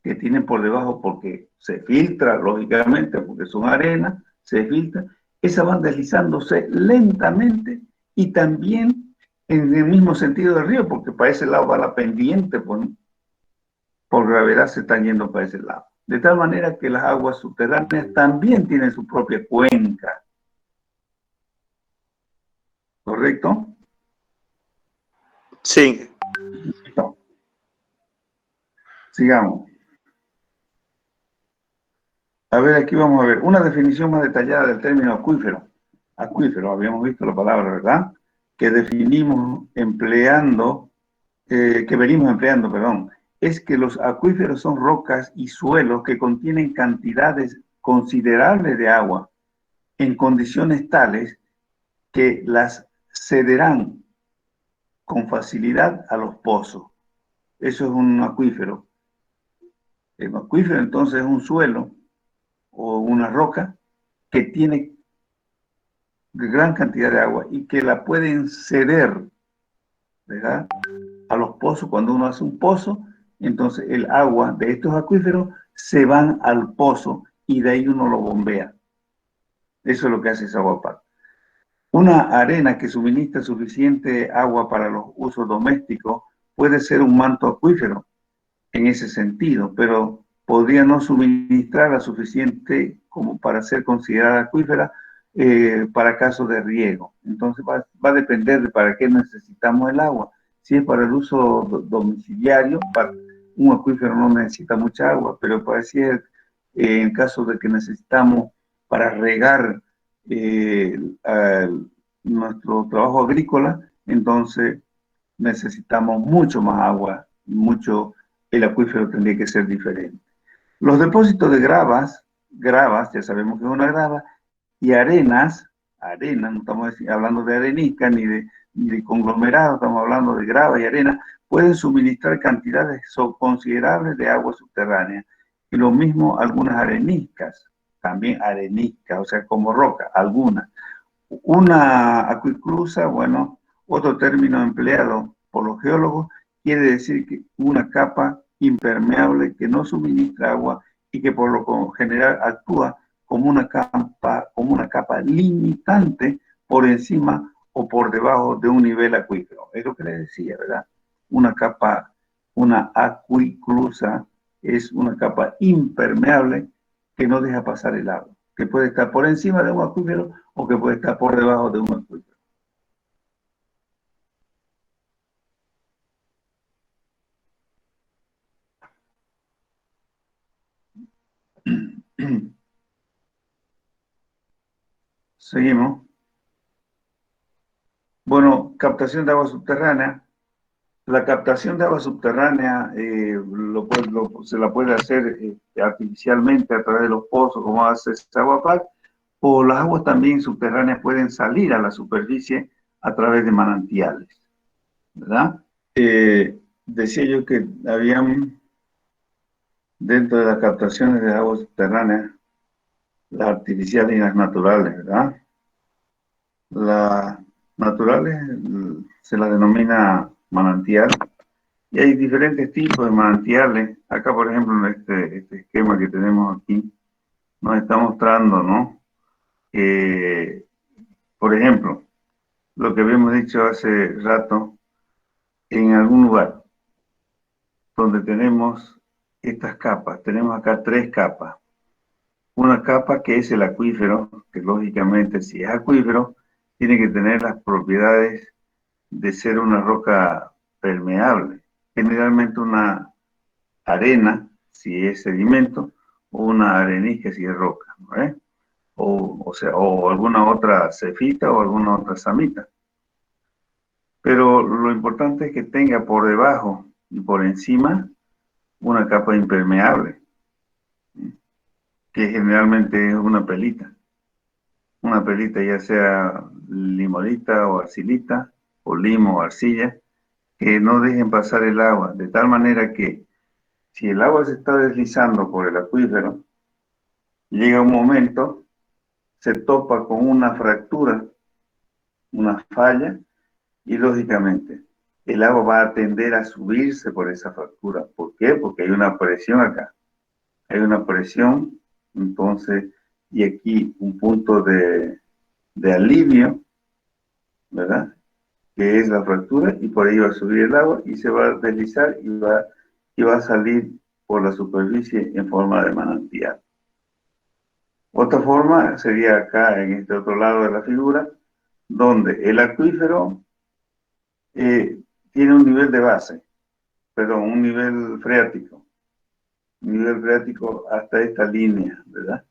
que tienen por debajo, porque se filtra, lógicamente, porque son arena, se filtra, esas van deslizándose lentamente y también en el mismo sentido del río, porque para ese lado va la pendiente, por gravedad se están yendo para ese lado. De tal manera que las aguas subterráneas también tienen su propia cuenca. ¿Correcto? Sí. No. Sigamos. A ver, aquí vamos a ver una definición más detallada del término acuífero. Acuífero, habíamos visto la palabra, ¿verdad? Que definimos empleando, que venimos empleando, perdón. Es que los acuíferos son rocas y suelos que contienen cantidades considerables de agua en condiciones tales que las cederán con facilidad a los pozos. Eso es un acuífero. El acuífero entonces es un suelo o una roca que tiene gran cantidad de agua y que la pueden ceder, ¿verdad?, a los pozos. Cuando uno hace un pozo, entonces el agua de estos acuíferos se van al pozo y de ahí uno lo bombea. Eso es lo que hace esa agua. Una arena que suministra suficiente agua para los usos domésticos puede ser un manto acuífero en ese sentido, pero podría no suministrar la suficiente como para ser considerada acuífera para casos de riego. Entonces va a depender de para qué necesitamos el agua. Si es para el uso domiciliario, un acuífero no necesita mucha agua, pero para si es en caso de que necesitamos para regar nuestro trabajo agrícola, entonces necesitamos mucho más agua, el acuífero tendría que ser diferente. Los depósitos de gravas, ya sabemos que es una grava, y arenas, no estamos hablando de arenisca ni de conglomerado, estamos hablando de grava y arena, pueden suministrar cantidades considerables de agua subterránea. Y lo mismo algunas areniscas, también areniscas, o sea, como roca, algunas. Una acuiclusa, bueno, otro término empleado por los geólogos, quiere decir que una capa impermeable que no suministra agua y que por lo general actúa como una capa limitante por encima o por debajo de un nivel acuífero. Es lo que les decía, ¿verdad? Una acuiclusa es una capa impermeable que no deja pasar el agua, que puede estar por encima de un acuífero o que puede estar por debajo de un acuífero. Seguimos. Bueno, captación de agua subterránea. La captación de agua subterránea se la puede hacer artificialmente a través de los pozos, como hace Agua, o las aguas también subterráneas pueden salir a la superficie a través de manantiales, ¿verdad? Decía yo que habían dentro de las captaciones de agua subterránea las artificiales y las naturales, ¿verdad? Las naturales se las denomina manantial y hay diferentes tipos de manantiales. Acá, por ejemplo, en este esquema que tenemos aquí, nos está mostrando, ¿no? Por ejemplo, lo que habíamos dicho hace rato, en algún lugar donde tenemos estas capas, tenemos acá 3 capas. Una capa que es el acuífero, que lógicamente si es acuífero, tiene que tener las propiedades de ser una roca permeable. Generalmente una arena, si es sedimento, o una arenisca si es roca, ¿no? O alguna otra cefita o alguna otra samita. Pero lo importante es que tenga por debajo y por encima una capa impermeable, que generalmente es una pelita. Una pelita ya sea limolita o arcilita, o limo o arcilla, que no dejen pasar el agua, de tal manera que si el agua se está deslizando por el acuífero, llega un momento, se topa con una fractura, una falla, y lógicamente el agua va a tender a subirse por esa fractura. ¿Por qué? Porque hay una presión acá. Hay una presión, entonces, y aquí un punto de alivio, ¿verdad?, que es la fractura, y por ahí va a subir el agua y se va a deslizar y va a salir por la superficie en forma de manantial. Otra forma sería acá en este otro lado de la figura, donde el acuífero tiene un nivel de base, perdón, un nivel freático, nivel freático hasta esta línea, ¿verdad?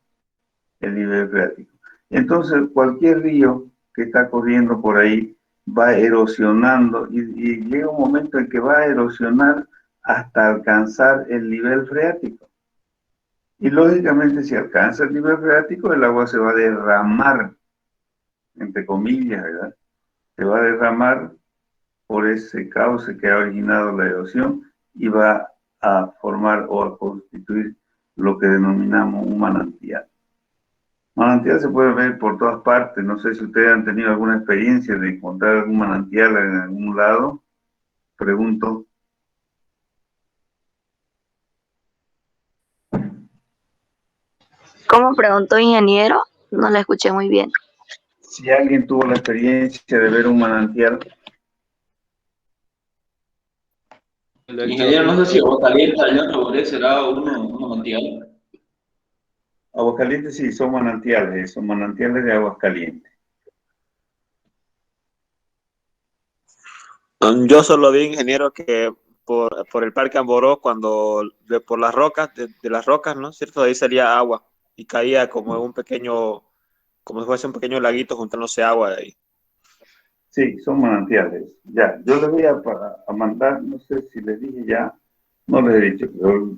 El nivel freático. Entonces, cualquier río que está corriendo por ahí va erosionando y llega un momento en que va a erosionar hasta alcanzar el nivel freático. Y lógicamente, si alcanza el nivel freático, el agua se va a derramar, entre comillas, ¿verdad? Se va a derramar por ese cauce que ha originado la erosión y va a formar o a constituir lo que denominamos un manantial. Manantial se puede ver por todas partes. No sé si ustedes han tenido alguna experiencia de encontrar algún manantial en algún lado. Pregunto. ¿Cómo preguntó, ingeniero? No la escuché muy bien. Si alguien tuvo la experiencia de ver un manantial. Ingeniero, no sé si Aguascalientes, allá en Roboré, será un manantial. Aguascalientes sí, son manantiales de Aguascalientes. Yo solo vi, ingeniero, que por el Parque Amboró, cuando por las rocas, de las rocas, ¿no? ¿Cierto? De ahí salía agua y caía como un pequeño, como si fuese un pequeño laguito juntándose agua de ahí. Sí, son manantiales. Ya, yo les voy a mandar, no sé si les dije ya, no les he dicho,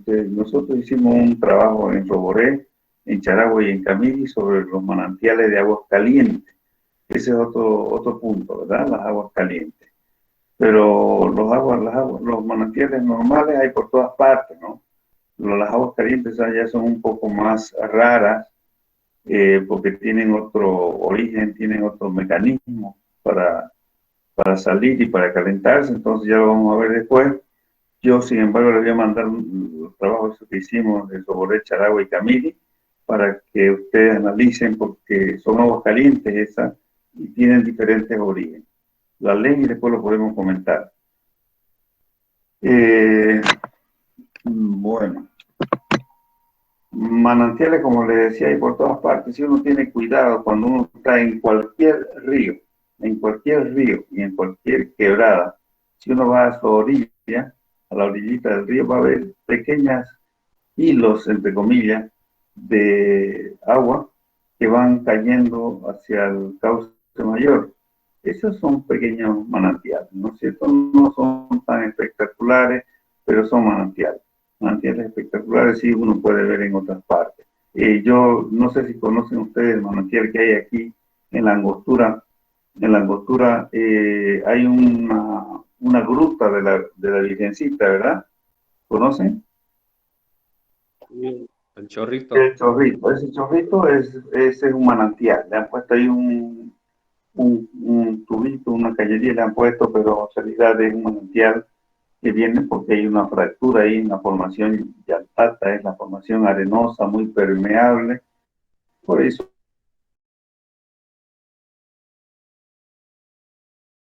pero nosotros hicimos un trabajo en Roboré, en Charagua y en Camiri sobre los manantiales de aguas calientes. Ese es otro punto, ¿verdad? Las aguas calientes. Pero los manantiales normales hay por todas partes, ¿no? Las aguas calientes ya son un poco más raras porque tienen otro origen, tienen otro mecanismo para salir y para calentarse, entonces ya lo vamos a ver después. Yo, sin embargo, les voy a mandar los trabajos que hicimos de Soboré, Charagua y Camiri para que ustedes analicen porque son aguas calientes esas y tienen diferentes orígenes. La ley y después lo podemos comentar. Bueno, manantiales, como les decía, hay por todas partes. Si uno tiene cuidado cuando uno está en cualquier río y en cualquier quebrada, si uno va a su orilla, a la orillita del río, va a ver pequeños hilos, entre comillas, de agua que van cayendo hacia el cauce mayor. Esos son pequeños manantiales, ¿no es cierto? No son tan espectaculares, pero son manantiales. Manantiales espectaculares sí uno puede ver en otras partes. Yo no sé si conocen ustedes el manantial que hay aquí en la Angostura. En la Angostura hay una gruta de la Virgencita, ¿verdad? ¿Conocen? El chorrito. El chorrito. Ese chorrito es un manantial. Le han puesto ahí un tubito, una cañería le han puesto, pero en realidad es un manantial que viene porque hay una fractura ahí, una formación yaltata, es la formación arenosa, muy permeable. Por eso